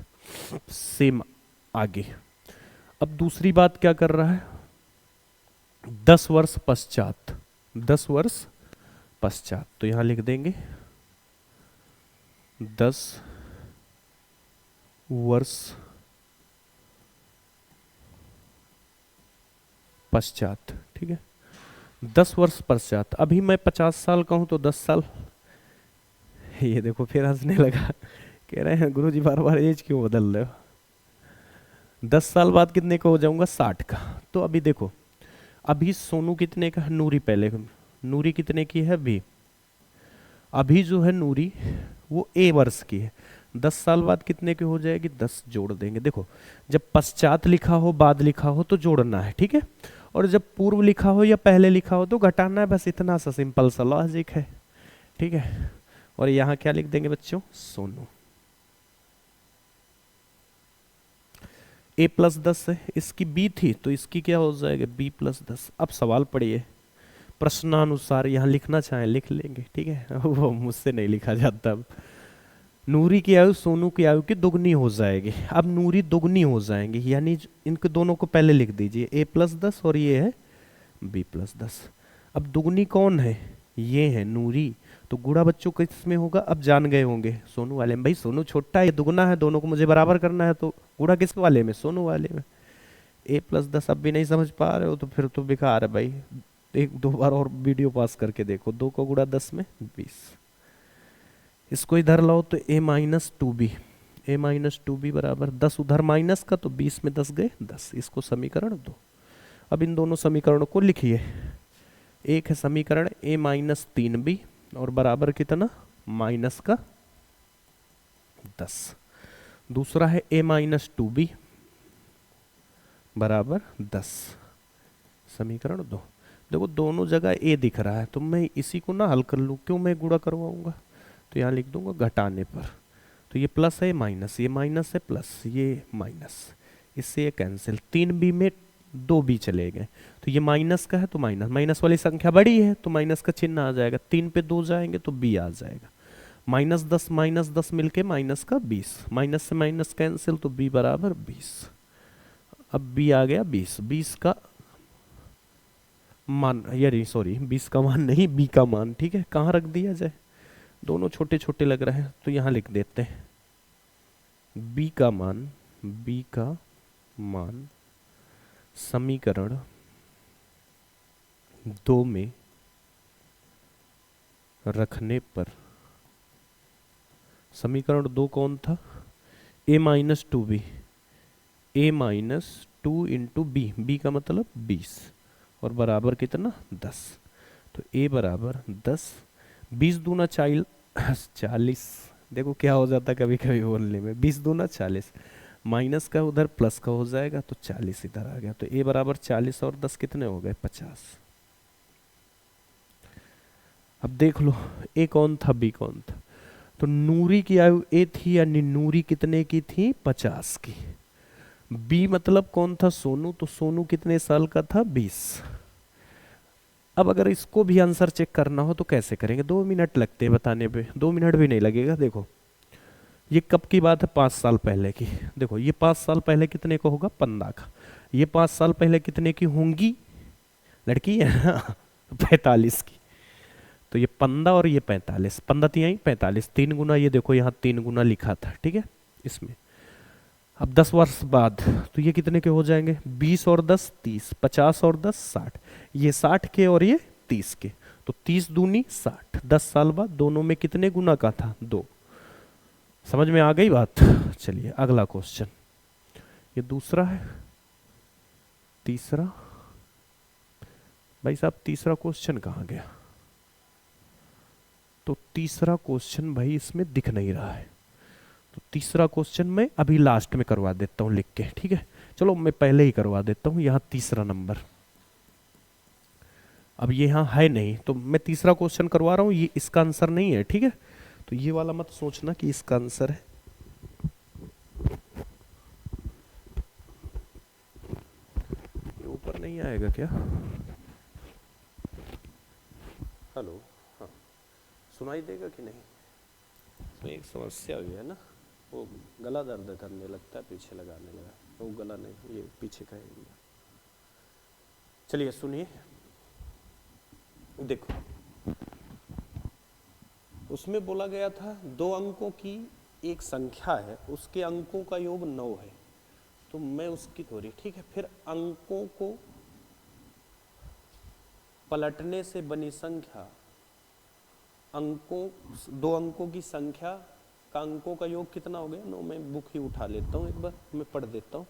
सेम आगे। अब दूसरी बात क्या कर रहा है, 10 वर्ष पश्चात, 10 वर्ष पश्चात, तो यहां लिख देंगे 10 वर्ष पश्चात। ठीक है, 10 वर्ष पश्चात। अभी मैं 50 साल का हूं तो 10 साल, ये देखो फिर हंसने लगा, कह रहे हैं गुरुजी बार बार एज क्यों बदल रहे हो। 10 साल बाद कितने का हो जाऊंगा 60 का। तो अभी देखो, अभी सोनू कितने का है, नूरी पहले, नूरी कितने की है बी, अभी जो है नूरी वो ए वर्ष की है, 10 साल बाद कितने की हो जाएगी 10 जोड़ देंगे। देखो जब पश्चात लिखा हो बाद लिखा हो तो जोड़ना है, ठीक है, और जब पूर्व लिखा हो या पहले लिखा हो तो घटाना है, बस इतना सा सिंपल सा लॉजिक है। ठीक है, और यहां क्या लिख देंगे बच्चों, सोनू। a प्लस 10 है, इसकी b थी तो इसकी क्या हो जाएगा b प्लस 10। अब सवाल पढ़िए, प्रश्नानुसार यहाँ लिखना चाहें लिख लेंगे, ठीक है वो मुझसे नहीं लिखा जाता। अब नूरी की आयु सोनू की आयु की दुगनी हो जाएगी। अब नूरी दुगनी हो जाएंगी, यानी इनके दोनों को पहले लिख दीजिए, a प्लस 10 और ये है b प्लस 10। अब दुगनी कौन है, ये है नूरी, तो गुणा बच्चों किस में होगा, अब जान गए होंगे सोनू वाले में। भाई सोनू छोटा है, ये दुगना है, दोनों को मुझे बराबर करना है, तो गुणा किस वाले में, सोनू वाले में। a प्लस 10 अब भी नहीं समझ पा रहे हो तो फिर तो बेकार है भाई, एक दो बार और वीडियो पास करके देखो। 2 को गुणा 10 में 20, इसको इधर लाओ तो a minus 2b, a minus 2b बराबर 10, उधर माइनस का तो 20 में 10 गए 10। इसको समीकरण 2। अब इन दोनों समीकरणों को लिखिए, एक है समीकरण a माइनस 3b और बराबर कितना माइनस का 10, दूसरा है a माइनस 2b बराबर 10, समीकरण 2। देखो दोनों जगह a दिख रहा है तो मैं इसी को ना हल कर लूँ, क्यों मैं गुणा करवाऊंगा, तो यहाँ लिख दूंगा घटाने पर, तो ये प्लस है माइनस, ये माइनस है प्लस, ये माइनस, इससे ये कैंसिल, 3b में 2b चले गए, तो ये माइनस का है तो माइनस, माइनस वाली संख्या बड़ी है तो माइनस का चिन्ह आ जाएगा, 3 पे 2 जाएंगे तो b आ जाएगा, माइनस 10 मिलके माइनस का 20, माइनस से माइनस कैंसिल तो b बराबर 20। अब b आ गया 20, 20 का मान, यानी सॉरी 20 का मान नहीं, b का मान, ठीक है, कहाँ रख दिया जाए, दोनों छोटे छोटे लग रहे हैं तो यहाँ लिख देते हैं b का मान, b का मान समीकरण 2 में रखने पर, समीकरण 2 कौन था, a minus 2b, a minus 2 into B, B का मतलब 20 और बराबर कितना 10, तो a बराबर 10, 20 दूना 40, देखो क्या हो जाता कभी कभी बोलने में, 20 दूना 40, माइनस का उधर प्लस का हो जाएगा तो 40 इधर आ गया, तो a बराबर 40 और 10 कितने हो गए 50। अब देख लो a कौन था b कौन था, तो नूरी की आयु a थी, यानी नूरी कितने की थी 50 की, b मतलब कौन था सोनू, तो सोनू कितने साल का था 20। अब अगर इसको भी आंसर चेक करना हो तो कैसे करेंगे, 2 मिनट लगते हैं बताने पे, 2 मिनट भी नहीं लगेगा। देखो ये कब की बात है, 5 साल पहले की, देखो ये 5 साल पहले कितने का होगा 15 का, ये 5 साल पहले कितने की होंगी, लड़की है ना 45 की, तो ये 15 और ये 45, 15 तिहाई 45, 3 गुना, ये देखो यहाँ 3 गुना लिखा था, ठीक है इसमें। अब 10 वर्ष बाद तो ये कितने के हो जाएंगे, 20 और 10 30, 50 और 10 60, ये 60 के और ये 30 के, तो 30 दूनी 60, 10 साल बाद दोनों में कितने गुना का था 2। समझ में आ गई बात। चलिए अगला क्वेश्चन, ये दूसरा है, तीसरा, भाई साहब तीसरा क्वेश्चन कहाँ गया, तो तीसरा क्वेश्चन भाई इसमें दिख नहीं रहा है, तो तीसरा क्वेश्चन मैं अभी लास्ट में करवा देता हूं लिख के, ठीक है चलो मैं पहले ही करवा देता हूं, यहाँ तीसरा नंबर, अब ये यहाँ है नहीं तो मैं तीसरा क्वेश्चन करवा रहा हूँ, ये इसका आंसर नहीं है, ठीक है, तो ये वाला मत सोचना कि इसका आंसर है, नहीं आएगा क्या? हेलो, हाँ, सुनाई देगा कि नहीं? इसमें एक समस्या हुई है ना, वो गला दर्द करने लगता है, पीछे लगाने लगा। वो गला नहीं, ये पीछे का एरिया। चलिए सुनिए, देखो उसमें बोला गया था 2 अंकों की एक संख्या है, उसके अंकों का योग 9 है। तो मैं उसकी थोड़ी, ठीक है, फिर अंकों को पलटने से बनी संख्या, अंकों 2 अंकों की संख्या का अंकों का योग कितना हो गया? 9। मैं बुक ही उठा लेता हूँ, एक बार मैं पढ़ देता हूँ।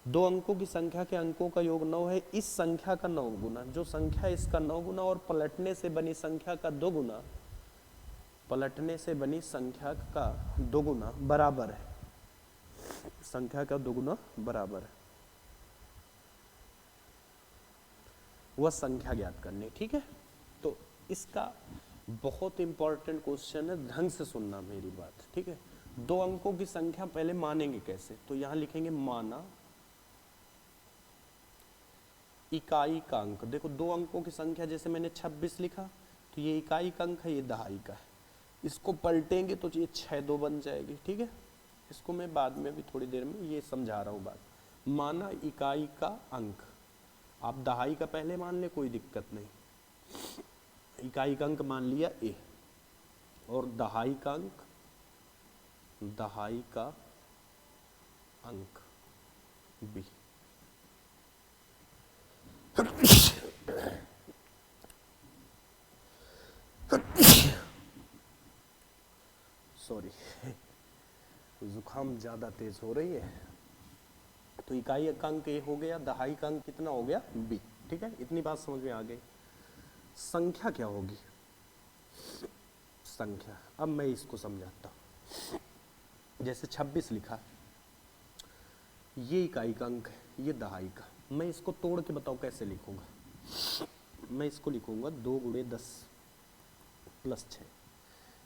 2 अंकों की संख्या के अंकों का योग 9 है। इस संख्या का 9 गुना, जो संख्या इसका 9 गुना और पलटने से बनी संख्या का 2 गुना, पलटने से बनी संख्या का 2 गुना बराबर है, संख्या का 2 गुना बराबर है, वह संख्या ज्ञात करनी। ठीक है, तो इसका बहुत इंपॉर्टेंट क्वेश्चन है, ढंग से सुनना मेरी बात, ठीक है। 2 अंकों की संख्या पहले मानेंगे कैसे? तो यहां लिखेंगे माना इकाई का अंक। देखो 2 अंकों की संख्या, जैसे मैंने 26 लिखा, तो ये इकाई का अंक है, ये दहाई का है। इसको पलटेंगे तो ये 6 बन जाएगी, ठीक है। इसको मैं बाद में भी थोड़ी देर में ये समझा रहा हूँ बात। माना इकाई का अंक, आप दहाई का पहले मान ले, कोई दिक्कत नहीं। इकाई का अंक मान लिया ए, और दहाई का अंक, दहाई का अंक बी। सॉरी, जुकाम ज्यादा तेज हो रही है। तो इकाई का अंक ए हो गया, दहाई का अंक कितना हो गया? बी। ठीक है, इतनी बात समझ में आ गई। संख्या क्या होगी? संख्या, अब मैं इसको समझाता हूं। जैसे 26 लिखा, ये इकाई का अंक है, ये दहाई का। मैं इसको तोड़ के बताऊं कैसे लिखूंगा? मैं इसको लिखूंगा 2 गुणे 10 प्लस 6।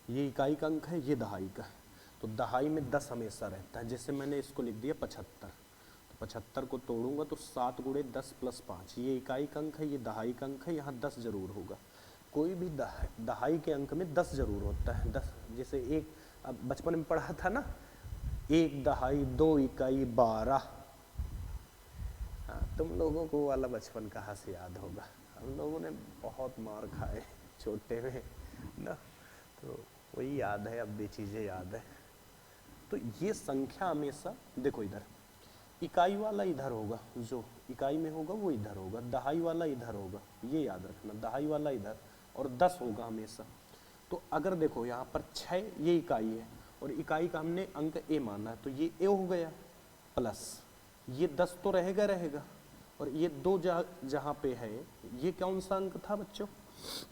ये इकाई का अंक है, ये दहाई का है। तो दहाई में 10 हमेशा रहता है। जैसे मैंने इसको लिख दिया 75, तो 75 को तोड़ूंगा तो 7 गुणे 10 प्लस 5। ये इकाई का अंक है, ये दहाई का अंक है, यहाँ 10 जरूर होगा। कोई भी दहाई के अंक में 10 जरूर होता है। 10, जैसे एक, अब बचपन में पढ़ा था ना, 1 दहाई 2 इकाई 12। हाँ, तुम लोगों को वाला बचपन कहाँ से याद होगा? हम लोगों ने बहुत मार खाए छोटे में ना, तो वही याद है, अब भी चीजें याद है। तो ये संख्या हमेशा, देखो इधर इकाई वाला इधर होगा, जो इकाई में होगा वो इधर होगा, दहाई वाला इधर होगा, ये याद रखना, दहाई वाला इधर, और 10 होगा हमेशा। तो अगर देखो यहाँ पर 6 ये इकाई है, और इकाई का हमने अंक ए माना है, तो ये ए हो गया, प्लस ये 10 तो रहेगा रहेगा, और ये 2 जहाँ पे है, ये कौन सा अंक था बच्चों?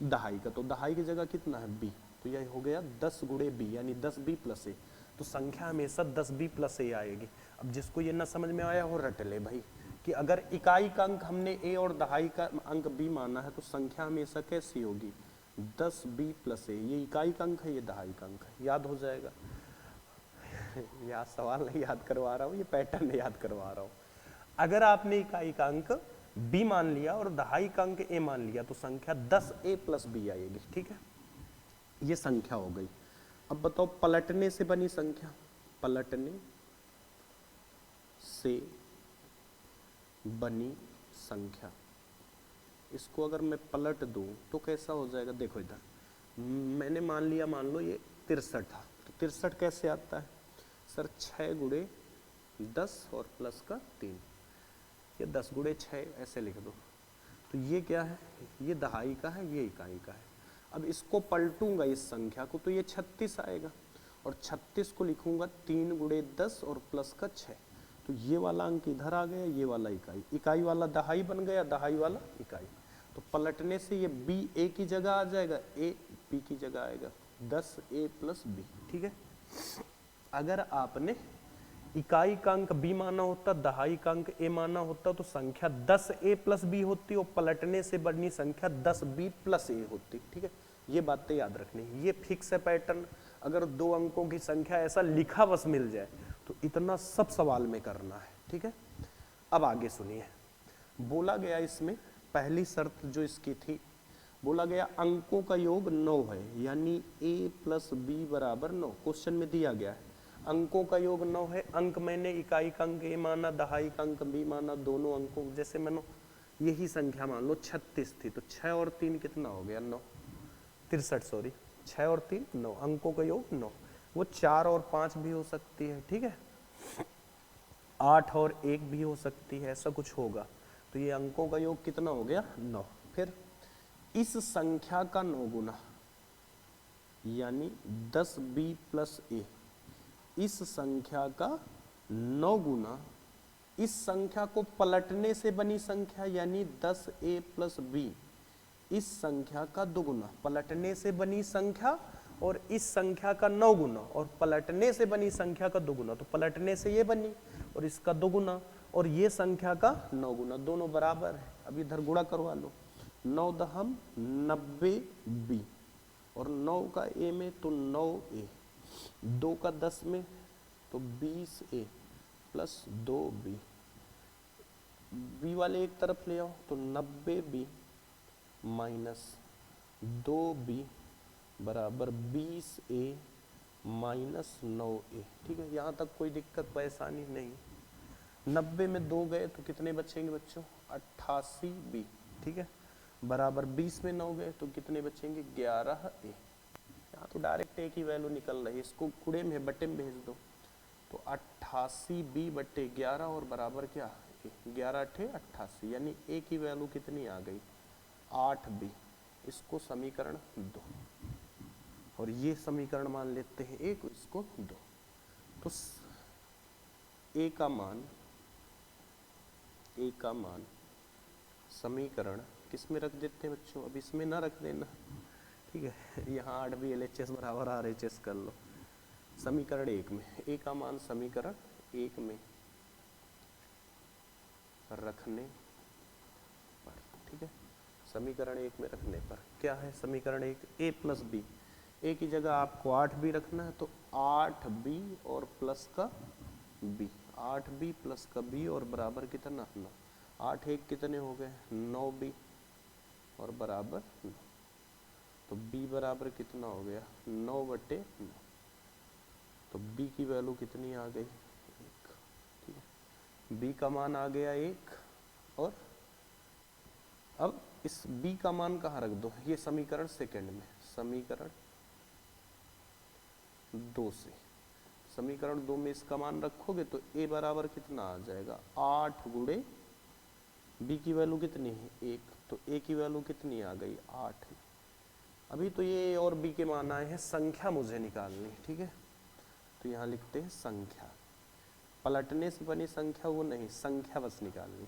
दहाई का। तो दहाई की जगह कितना है? बी। तो यह हो गया 10 गुणे बी, यानी 10b प्लस ए। तो संख्या हमेशा 10b प्लस ए आएगी। अब जिसको ये ना समझ में आया हो रट ले भाई, कि अगर इकाई का अंक हमने ए और दहाई का अंक बी माना है, तो संख्या हमेशा कैसी होगी? 10b प्लस ए। ये इकाई का अंक है, ये दहाई का अंक है, याद हो जाएगा। याद सवाल नहीं याद करवा रहा हूँ, ये पैटर्न याद करवा रहा हूँ। अगर आपने इकाई का अंक b मान लिया और दहाई का अंक a मान लिया, तो संख्या 10a प्लस b आएगी। ठीक है, ये संख्या हो गई। अब बताओ पलटने से बनी संख्या, पलटने से बनी संख्या, इसको अगर मैं पलट दूं तो कैसा हो जाएगा? देखो इधर मैंने मान लिया, मान लो ये 63 था, तो 63 कैसे आता है सर? 6 गुणे 10 और प्लस का 3, ये 10 गुणे 6 ऐसे लिख दो। तो ये क्या है? ये दहाई का है, ये इकाई का है। अब इसको पलटूंगा इस संख्या को, तो ये 36 आएगा, और 36 को लिखूंगा 3 गुणे 10 और प्लस का 6। तो ये वाला अंक इधर आ गया, ये वाला इकाई, इकाई वाला दहाई बन गया, दहाई वाला इकाई। तो पलटने से ये b a की जगह आ जाएगा, a b की जगह आएगा, 10a प्लस b। ठीक है, अगर आपने इकाई का अंक b माना होता, दहाई का अंक a माना होता, तो संख्या 10a प्लस b होती, और पलटने से बनी संख्या 10b प्लस a होती। ठीक है, ये बातें याद रखनी, ये फिक्स है पैटर्न। अगर 2 अंकों की संख्या ऐसा लिखा बस मिल जाए, तो इतना सब सवाल में करना है। ठीक है, अब आगे सुनिए, बोला गया इसमें पहली शर्त जो इसकी थी, बोला गया अंकों का योग 9 है, यानी a प्लस बी बराबर 9। क्वेश्चन में दिया गया है अंकों का योग 9 है। अंक मैंने इकाई का अंक a माना, दहाई का अंक b माना, दोनों अंकों जैसे मैंने यही संख्या मान लो 36 थी, तो 6 और 3 कितना हो गया 9, 63 सॉरी, 6 और 3 9, अंकों का योग 9। वो 4 और 5 भी हो सकती है, ठीक है, 8 और 1 भी हो सकती है, ऐसा कुछ होगा। तो ये अंकों का योग कितना हो गया 9। फिर इस संख्या का 9 गुना, यानी 10b प्लस a, इस संख्या का 9 गुना इस संख्या को पलटने से बनी संख्या, यानी 10a प्लस b, इस संख्या का 2 गुना। पलटने से बनी संख्या और इस संख्या का 9 गुना, और पलटने से बनी संख्या का 2 गुना, तो पलटने से ये बनी और इसका 2 गुना, और ये संख्या का 9 गुना, दोनों बराबर है। अब इधर गुणा करवा लो, 9 दहम 90b, और 9 का a में तो 9a, 2 का 10 में तो 20a प्लस 2b, b वाले एक तरफ ले आओ तो 90b माइनस 2b बराबर 20a माइनस 9a। ठीक है, यहाँ तक कोई दिक्कत परेशानी नहीं। 90 में 2 गए तो कितने बचेंगे बच्चों 88b, ठीक है, बराबर 20 में 9 गए तो कितने बचेंगे 11a। यहाँ तो डायरेक्ट एक ही वैल्यू निकल रही है, इसको कुड़े में बटे में भेज दो तो 88b बटे 11 और बराबर क्या 11 अठे 88, यानी a की वैल्यू कितनी आ गई 8b। इसको समीकरण 2, और ये समीकरण मान लेते हैं 1, इसको 2। तो a का मान समीकरण किस में रख देते हैं बच्चों, अब इसमें ना रख देना, ठीक है, यहाँ 8b LHS बराबर RHS कर लो। समीकरण 1 में a का मान समीकरण 1 में रखने पर, ठीक है, समीकरण 1 में रखने पर क्या है समीकरण 1, a प्लस बी, a की जगह आपको 8b रखना है तो 8b और प्लस का b, 8b प्लस का b और बराबर कितना 9, 8 1 कितने हो गए 9b और बराबर 9, तो b बराबर कितना हो गया 9 बटे 9, तो b की वैल्यू कितनी आ गई 1, ठीक है, b का मान आ गया 1। और अब इस b का मान कहाँ रख दो, ये समीकरण सेकंड में, समीकरण 2 से, समीकरण 2 में इसका मान रखोगे तो a बराबर कितना आ जाएगा 8 गुणे b की वैल्यू कितनी है 1, तो a की वैल्यू कितनी आ गई 8। अभी तो ये और b के मान आए हैं, संख्या मुझे निकालनी, ठीक है, तो यहाँ लिखते हैं संख्या, पलटने से बनी संख्या वो नहीं, संख्या बस निकालनी।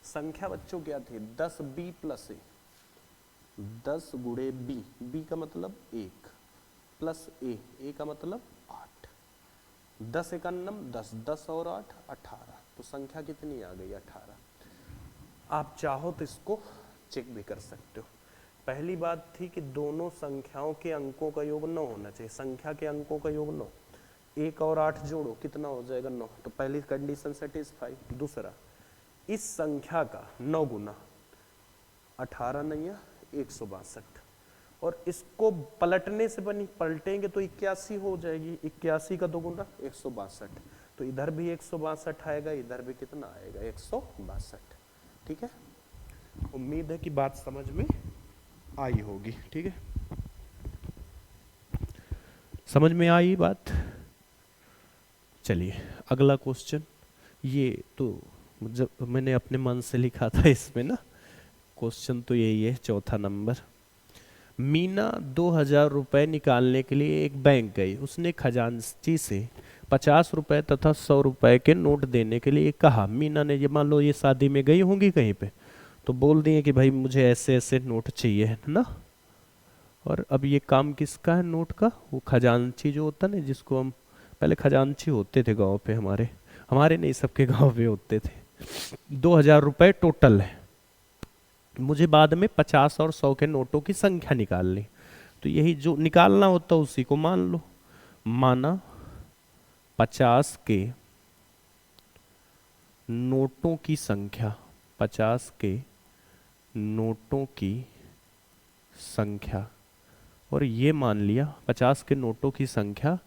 संख्या बच्चों क्या थी 10b प्लस a, 10 गुणे b का मतलब 1 प्लस a का मतलब 8, 10 एकन्नम 10, 10 और 8 18, तो संख्या कितनी आ गई 18। आप चाहो तो इसको चेक भी कर सकते हो। पहली बात थी कि दोनों संख्याओं के अंकों का योग 9 होना चाहिए, संख्या के अंकों का योग 9, 1 और 8 जोड़ो कितना हो जाएगा 9, तो पहली कंडीशन सेटिस्फाई। दूसरा, इस संख्या का 9 गुना 18 नहीं है 162, और इसको पलटने से बनी, पलटेंगे तो 81 हो जाएगी, 81 का 2 गुना 162, तो इधर भी 162 आएगा, इधर भी कितना आएगा 162, ठीक है। उम्मीद है कि बात समझ में आई होगी, ठीक है, समझ में आई बात। चलिए अगला क्वेश्चन, ये तो जब मैंने अपने मन से लिखा था इसमें ना, क्वेश्चन तो यही है, चौथा नंबर। मीना 2000 रुपए निकालने के लिए एक बैंक गई, उसने खजांची से 50 रुपए तथा 100 रुपए के नोट देने के लिए कहा। मीना ने, ये मान लो ये शादी में गई होंगी कहीं पे, तो बोल दिए कि भाई मुझे ऐसे ऐसे नोट चाहिए है ना, और अब ये काम किसका है नोट का, वो खजांची जो होता ना, जिसको हम पहले खजांची होते थे गांव पे, हमारे नहीं सबके गांव पे होते थे। 2000 रुपए टोटल है, मुझे बाद में 50 और 100 के नोटों की संख्या निकालनी, तो यही जो निकालना होता उसी को मान लो। माना 50 के नोटों की संख्या 50 के नोटों की संख्या, और ये मान लिया 50 के नोटों की संख्या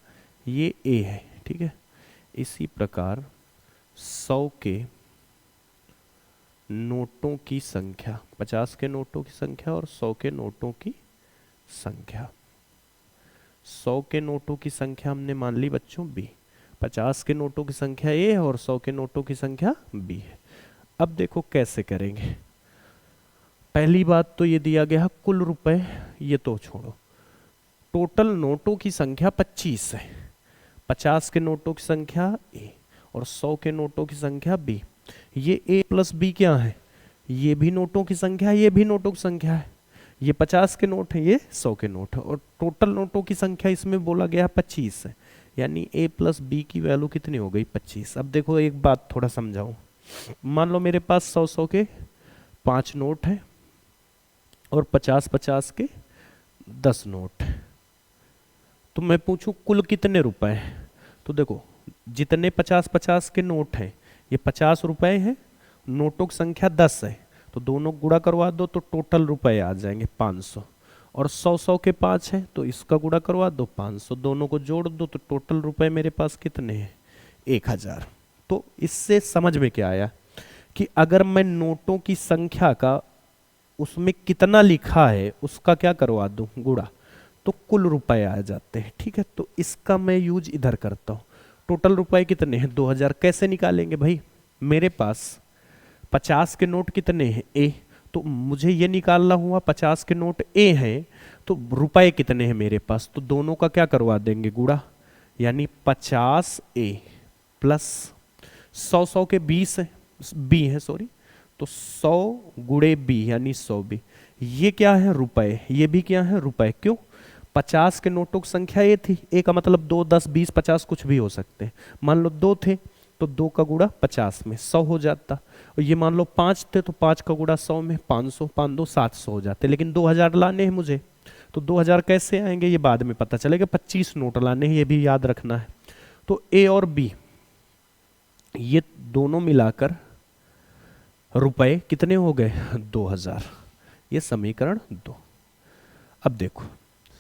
ये ए है, ठीक है। इसी प्रकार 100 के नोटों की संख्या, 50 के नोटों की संख्या और 100 के नोटों की संख्या। 100 के नोटों की संख्या हमने मान ली बच्चों बी, 50 के नोटों की संख्या ए है और 100 के नोटों की संख्या बी है। अब देखो कैसे करेंगे। पहली बात तो ये दिया गया कुल रुपए, ये तो छोड़ो, टोटल नोटों की संख्या 25 है। 50 के नोटों की संख्या ए और 100 के नोटों की संख्या बी। ये ए प्लस बी क्या है? ये भी नोटों की संख्या है, ये भी नोटों की संख्या है। ये 50 के नोट है, ये 100 के नोट है, और टोटल नोटों की संख्या इसमें बोला गया 25 है, यानी a प्लस बी की वैल्यू कितनी हो गई? 25। अब देखो एक बात थोड़ा समझाऊं। मान लो मेरे पास 100 के 5 नोट है और 50 के 10 नोट है, तो मैं पूछूं कुल कितने रुपए हैं? तो देखो जितने 50 के नोट हैं ये 50 रुपए हैं, नोटों की संख्या 10 है, तो दोनों गुणा करवा दो तो टोटल रुपए आ जाएंगे 500। और 100 के 5 है तो इसका गुणा करवा दो 500, दोनों को जोड़ दो तो टोटल रुपए मेरे पास कितने हैं? 1000। तो इससे समझ में क्या आया कि अगर मैं नोटों की संख्या का उसमें कितना लिखा है उसका क्या करवा दूं? गुणा, तो कुल रुपए आ जाते हैं, ठीक है। तो इसका मैं यूज इधर करता हूं। टोटल रुपए कितने हैं? 2000। कैसे निकालेंगे भाई? मेरे पास 50 के नोट कितने हैं? ए, तो मुझे ये निकालना हुआ 50 के नोट ए हैं, तो रुपए कितने हैं मेरे पास? तो दोनों का क्या करवा देंगे? गुणा, यानी 50 ए प्लस 100 के 20 है, बी है सॉरी, तो 100 गुणे बी यानी 100 बी। ये क्या है? रुपए। ये भी क्या है? रुपए। क्यों? 50 के नोटों की संख्या ए थी, ए का मतलब 2, 10, 20, 50 कुछ भी हो सकते हैं। मान लो 2 थे तो 2 का गुणा 50 में 100 हो जाता, और ये मान लो 5 थे तो 5 का गुणा 100 में 500, 5 2 700 हो जाते। लेकिन 2000 लाने हैं मुझे, तो 2000 कैसे आएंगे ये बाद में पता चलेगा। 25 नोट लाने हैं, ये भी याद रखना है। तो ए और बी ये दोनों मिलाकर रुपए कितने हो गए? 2000। ये समीकरण 2। अब देखो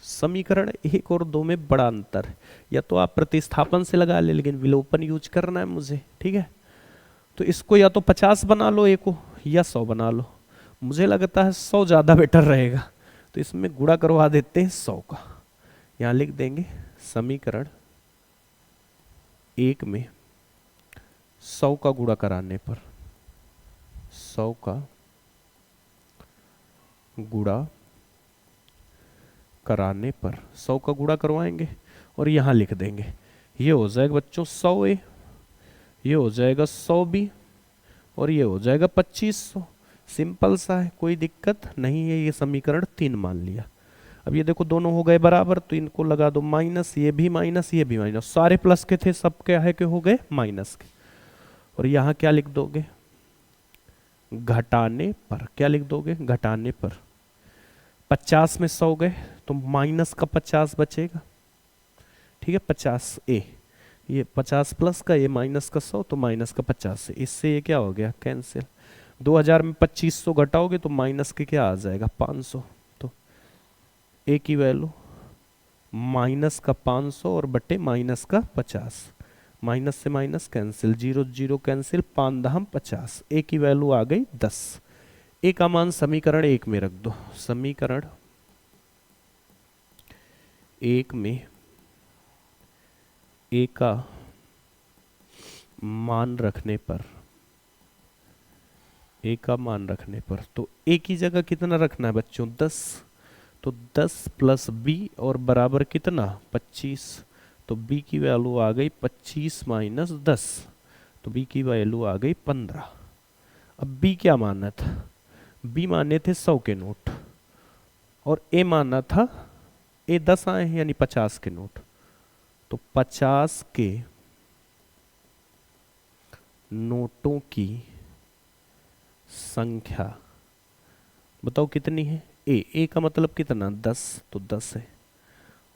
समीकरण 1 और 2 में बड़ा अंतर है, या तो आप प्रतिस्थापन से लगा ले, लेकिन विलोपन यूज करना है मुझे, ठीक है। तो इसको या तो 50 बना लो ए को, या 100 बना लो। मुझे लगता है 100 ज्यादा बेटर रहेगा, तो इसमें गुणा करवा देते हैं 100 का। यहां लिख देंगे समीकरण 1 में 100 का गुणा कराने पर, 100 का गुणा कराने पर 100 का गुणा करवाएंगे और यहां लिख देंगे, ये हो जाएगा बच्चों 100 ए, ये हो जाएगा 100 बी, और ये हो जाएगा 2500। सिंपल सा है, कोई दिक्कत नहीं है। ये समीकरण 3 मान लिया। अब ये देखो दोनों हो गए बराबर, तो इनको लगा दो माइनस, ये भी माइनस, ये भी माइनस, सारे प्लस के थे, सब क्या है कि हो गए माइनस के। और यहां क्या लिख दोगे? घटाने पर। क्या लिख दोगे? घटाने पर। 50 में 100 गए तो माइनस का 50 बचेगा, ठीक है। 50 ए, ये 50 प्लस का, ये माइनस का 100, तो माइनस का 50 से इससे ये क्या हो गया? कैंसिल। 2000 में 2500 घटाओगे तो माइनस के क्या आ जाएगा? 500। तो ए की वैल्यू माइनस का 500 और बटे माइनस का 50, माइनस से माइनस कैंसिल, 0 0 कैंसिल, 5 दहम 50। ए की वैल्यू आ गई 10। ए का मान समीकरण 1 में रख दो। समीकरण 1 में ए का मान रखने पर, ए का मान रखने पर, तो ए की जगह कितना रखना है बच्चों? 10। तो 10 प्लस बी और बराबर कितना? 25। तो बी की वैल्यू आ गई 25 माइनस 10, तो बी की वैल्यू आ गई 15। अब बी क्या माना था? बी माने थे 100 के नोट, और ए माना था, ए 10 आए हैं यानी 50 के नोट, तो 50 के नोटों की संख्या बताओ कितनी है? ए का मतलब कितना? 10, तो 10 है।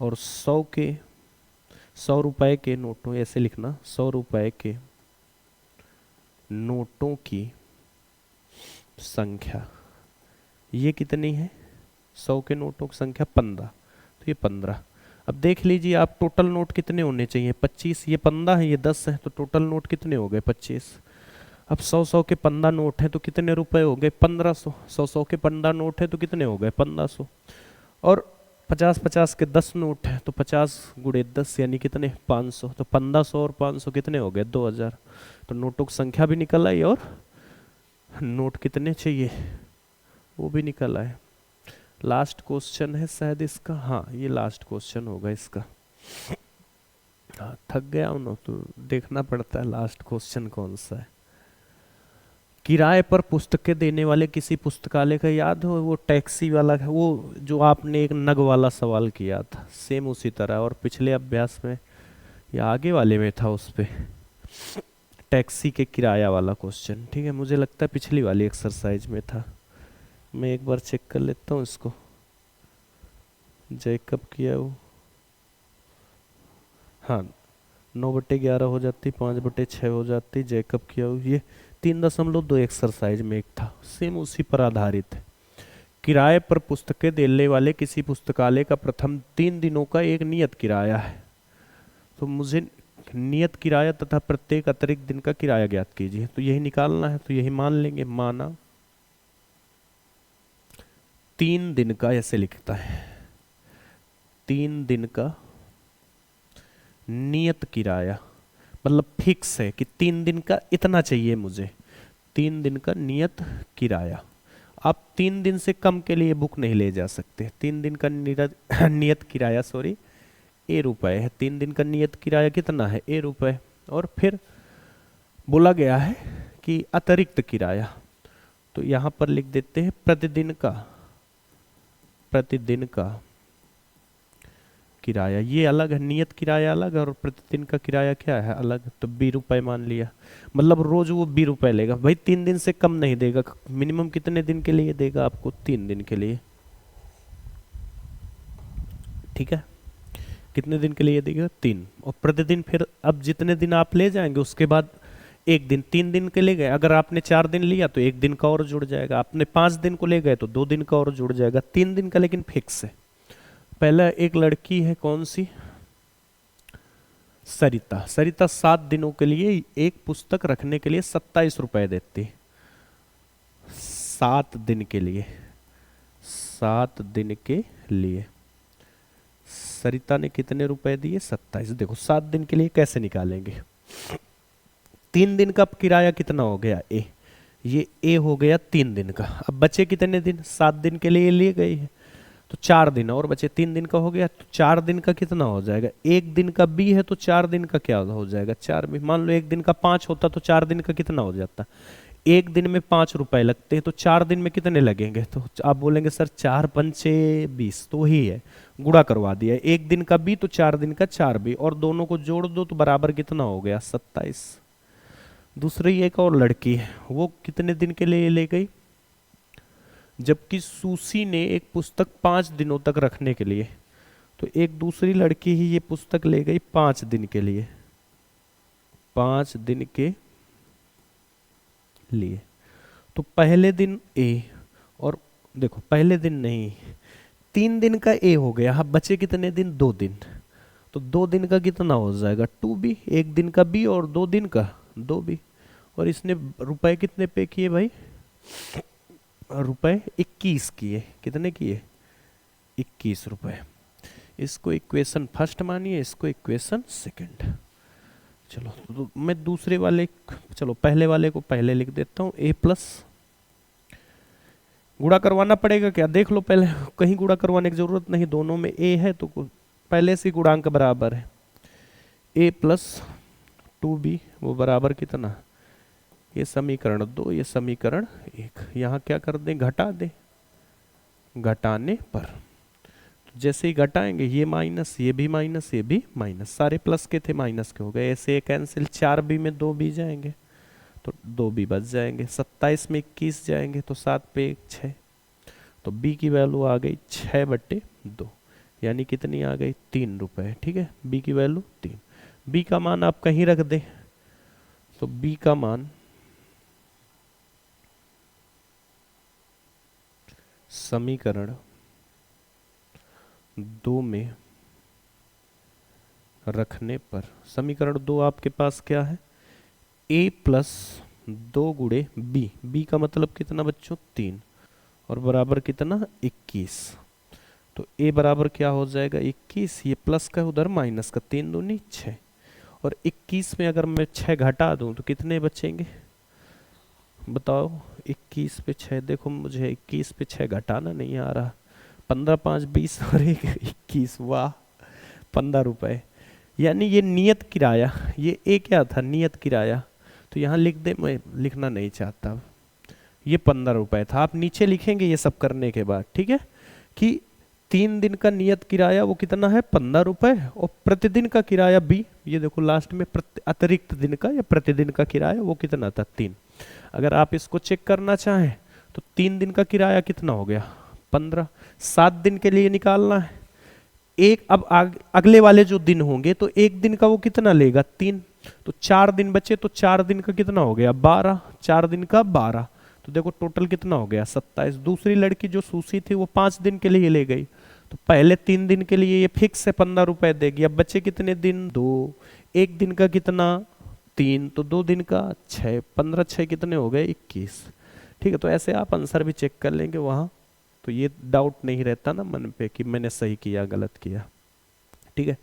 और 100 रुपए के नोटों, ऐसे लिखना, 100 रुपए के नोटों की संख्या, ये कितनी है, 100 के नोटों की संख्या 15, तो ये 15। अब देख लीजिए आप टोटल नोट कितने होने चाहिए, 25, ये 15 है, ये 10 है, तो टोटल नोट कितने हो गए, 25। अब 100 के 15 नोट है तो कितने रुपए हो गए, 1500। 100 के 15 नोट है तो कितने हो गए, 1500। और 50 के 10 नोट है तो 50 गुणे 10 यानी कितने, 500। तो 1500 और 500 कितने हो गए, 2000। तो नोटों की संख्या भी निकल आई और नोट कितने चाहिए वो भी निकल आए। लास्ट क्वेश्चन है शायद इसका, हाँ ये लास्ट क्वेश्चन होगा इसका। हाँ थक गया हूँ ना तो देखना पड़ता है लास्ट क्वेश्चन कौन सा है। किराए पर पुस्तकें देने वाले किसी पुस्तकालय का, याद हो वो टैक्सी वाला, वो जो आपने एक नग वाला सवाल किया था, सेम उसी तरह, और पिछले अभ्यास में या आगे वाले में था उस पे टैक्सी के किराया वाला क्वेश्चन। ठीक है, मुझे लगता है पिछली वाली एक्सरसाइज में था, मैं एक बार चेक कर लेता हूँ इसको। जय कब किया वो, हाँ 9/11 हो जाती, 5/6 हो जाती, जय कब किया वो, ये 3.2 एक्सरसाइज में एक था, सेम उसी पर आधारित है। किराए पर पुस्तकें देने वाले किसी पुस्तकालय का प्रथम 3 दिनों का एक नियत किराया है। तो मुझे नियत किराया तथा प्रत्येक अतिरिक्त दिन का किराया ज्ञात कीजिए, तो यही निकालना है, तो यही मान लेंगे। माना 3 दिन का, ऐसे लिखता है 3 दिन का नियत किराया, मतलब फिक्स है कि 3 दिन का इतना चाहिए मुझे, 3 दिन का नियत किराया। आप 3 दिन से कम के लिए बुक नहीं ले जा सकते। 3 दिन का नियत किराया सॉरी ए रुपए है। 3 दिन का नियत किराया कितना है, ए रुपए। और फिर बोला गया है कि अतिरिक्त किराया, तो यहां पर लिख देते हैं प्रतिदिन का किराया, ये अलग है, नियत किराया अलग है और प्रतिदिन का किराया क्या है, अलग। तो 20 रुपए मान लिया, मतलब रोज वो 20 रुपए लेगा भाई, 3 दिन से कम नहीं देगा। मिनिमम कितने दिन के लिए देगा आपको, 3 दिन के लिए। ठीक है, कितने दिन के लिए देगा, 3। और प्रतिदिन फिर अब जितने दिन आप ले जाएंगे उसके बाद एक दिन, 3 दिन के ले गए, अगर आपने 4 दिन लिया तो 1 दिन का और जुड़ जाएगा, आपने 5 दिन को ले गए तो 2 दिन का और जुड़ जाएगा। 3 दिन का लेकिन फिक्स है। पहला एक लड़की है, कौन सी, सरिता। सरिता 7 दिनों के लिए एक पुस्तक रखने के लिए 27 रुपए देती, 7 दिन के लिए। 7 दिन के लिए सरिता ने कितने रुपए दिए, 27। देखो 7 दिन के लिए कैसे निकालेंगे, 3 दिन का किराया कितना हो गया, ए, ये ए हो गया 3 दिन का। अब बचे कितने दिन, 7 दिन के लिए लिए गई है तो 4 दिन और बचे, 3 दिन का हो गया, तो 4 दिन का कितना हो जाएगा, 1 दिन का बी है तो 4 दिन का क्या हो जाएगा, 4 बी। मान लो 1 दिन का 5 होता तो 4 दिन का कितना हो जाता, 1 दिन में 5 रुपए लगते हैं तो 4 दिन में कितने लगेंगे। तो आप बोलेंगे सर 4 पंचे 20, तो ही है, गुणा करवा दिया, 1 दिन का बी तो 4 दिन का 4 बी, और दोनों को जोड़ दो तो बराबर कितना हो गया, 27। दूसरी एक और लड़की है, वो कितने दिन के लिए ले गई, जबकि सूसी ने एक पुस्तक 5 दिनों तक रखने के लिए, तो एक दूसरी लड़की ही ये पुस्तक ले गई 5 दिन के लिए, 5 दिन के लिए। तो पहले दिन ए, और देखो पहले दिन नहीं, 3 दिन का ए हो गया, अब बचे कितने दिन, 2 दिन। तो 2 दिन का कितना हो जाएगा, 2b, 1 दिन का बी और 2 दिन का 2b। और इसने रुपए कितने पे किए भाई, रुपए 21 किए, कितने किए, 21 रुपए। इसको इक्वेशन फर्स्ट मानिए, इसको इक्वेशन सेकंड। चलो तो मैं दूसरे वाले, चलो पहले वाले को पहले लिख देता हूँ, ए प्लस, गुणा करवाना पड़ेगा क्या, देख लो पहले, कहीं गुणा करवाने की जरूरत नहीं, दोनों में ए है तो पहले से गुणांक बराबर है। ए प्लस 2b वो बराबर कितना, ये समीकरण 2, ये समीकरण 1, यहाँ क्या कर दें, घटा दें, घटाने पर तो जैसे ही घटाएंगे ये माइनस, ये भी माइनस, ये भी माइनस, सारे प्लस के थे माइनस के हो गए, ऐसे कैंसिल, 4b में 2b जाएंगे तो 2b बच जाएंगे, 27 में 21 जाएंगे तो 7 पे 1 6, तो b की वैल्यू आ गई 6/2, यानी कितनी आ गई, 3 रुपए। ठीक है, b की वैल्यू 3, b का मान आप कहीं रख दें, तो b का मान समीकरण 2 में रखने पर, समीकरण 2 आपके पास क्या है, a प्लस 2 गुणे बी, बी का मतलब कितना बच्चों 3, और बराबर कितना 21। तो a बराबर क्या हो जाएगा 21, ये प्लस का उधर माइनस का, 3 दूनी 6, और 21 में अगर मैं 6 घटा दूं तो कितने बचेंगे बताओ। 21 पे 6, देखो मुझे 21 पे 6 घटाना नहीं आ रहा, 15 5 20 और 1 21, वाह 15 रुपए। यानी ये नियत किराया, ये ए क्या था नियत किराया, तो यहाँ लिख दे, मैं लिखना नहीं चाहता, ये 15 रुपए था। आप नीचे लिखेंगे ये सब करने के बाद, ठीक है, कि 3 दिन का नियत किराया वो कितना है 15 रुपए, और प्रतिदिन का किराया बी, ये देखो लास्ट में अतिरिक्त दिन का या प्रतिदिन का किराया वो कितना था 3। अगर आप इसको चेक करना चाहें तो 3 दिन का किराया कितना हो गया 15, 7 दिन के लिए निकालना है एक, अब अगले वाले जो दिन होंगे तो एक दिन का वो कितना लेगा 3, तो 4 दिन बचे, तो 4 दिन का कितना हो गया 12, 4 दिन का 12, तो देखो टोटल कितना हो गया 27। दूसरी लड़की जो सूसी थी वो 5 दिन के लिए ले गई, तो पहले 3 दिन के लिए ये फिक्स है 15 रुपए देगी। अब बचे कितने दिन 2, एक दिन का कितना 3, तो 2 दिन का 6, 15 6 कितने हो गए 21। ठीक है, तो ऐसे आप आंसर भी चेक कर लेंगे वहाँ, तो ये डाउट नहीं रहता ना मन पे कि मैंने सही किया गलत किया। ठीक है,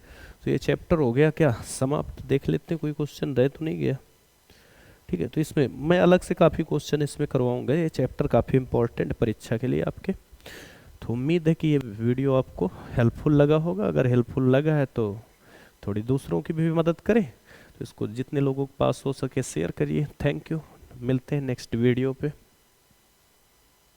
तो ये चैप्टर हो गया क्या समाप्त। देख लेते हैं कोई क्वेश्चन रह तो नहीं गया। ठीक है, तो इसमें मैं अलग से काफ़ी क्वेश्चन इसमें करवाऊंगा, ये चैप्टर काफ़ी इंपॉर्टेंट परीक्षा के लिए आपके। तो उम्मीद है कि ये वीडियो आपको हेल्पफुल लगा होगा, अगर हेल्पफुल लगा है तो थोड़ी दूसरों की भी मदद करें, तो इसको जितने लोगों के पास हो सके शेयर करिए। थैंक यू, मिलते हैं नेक्स्ट वीडियो पे।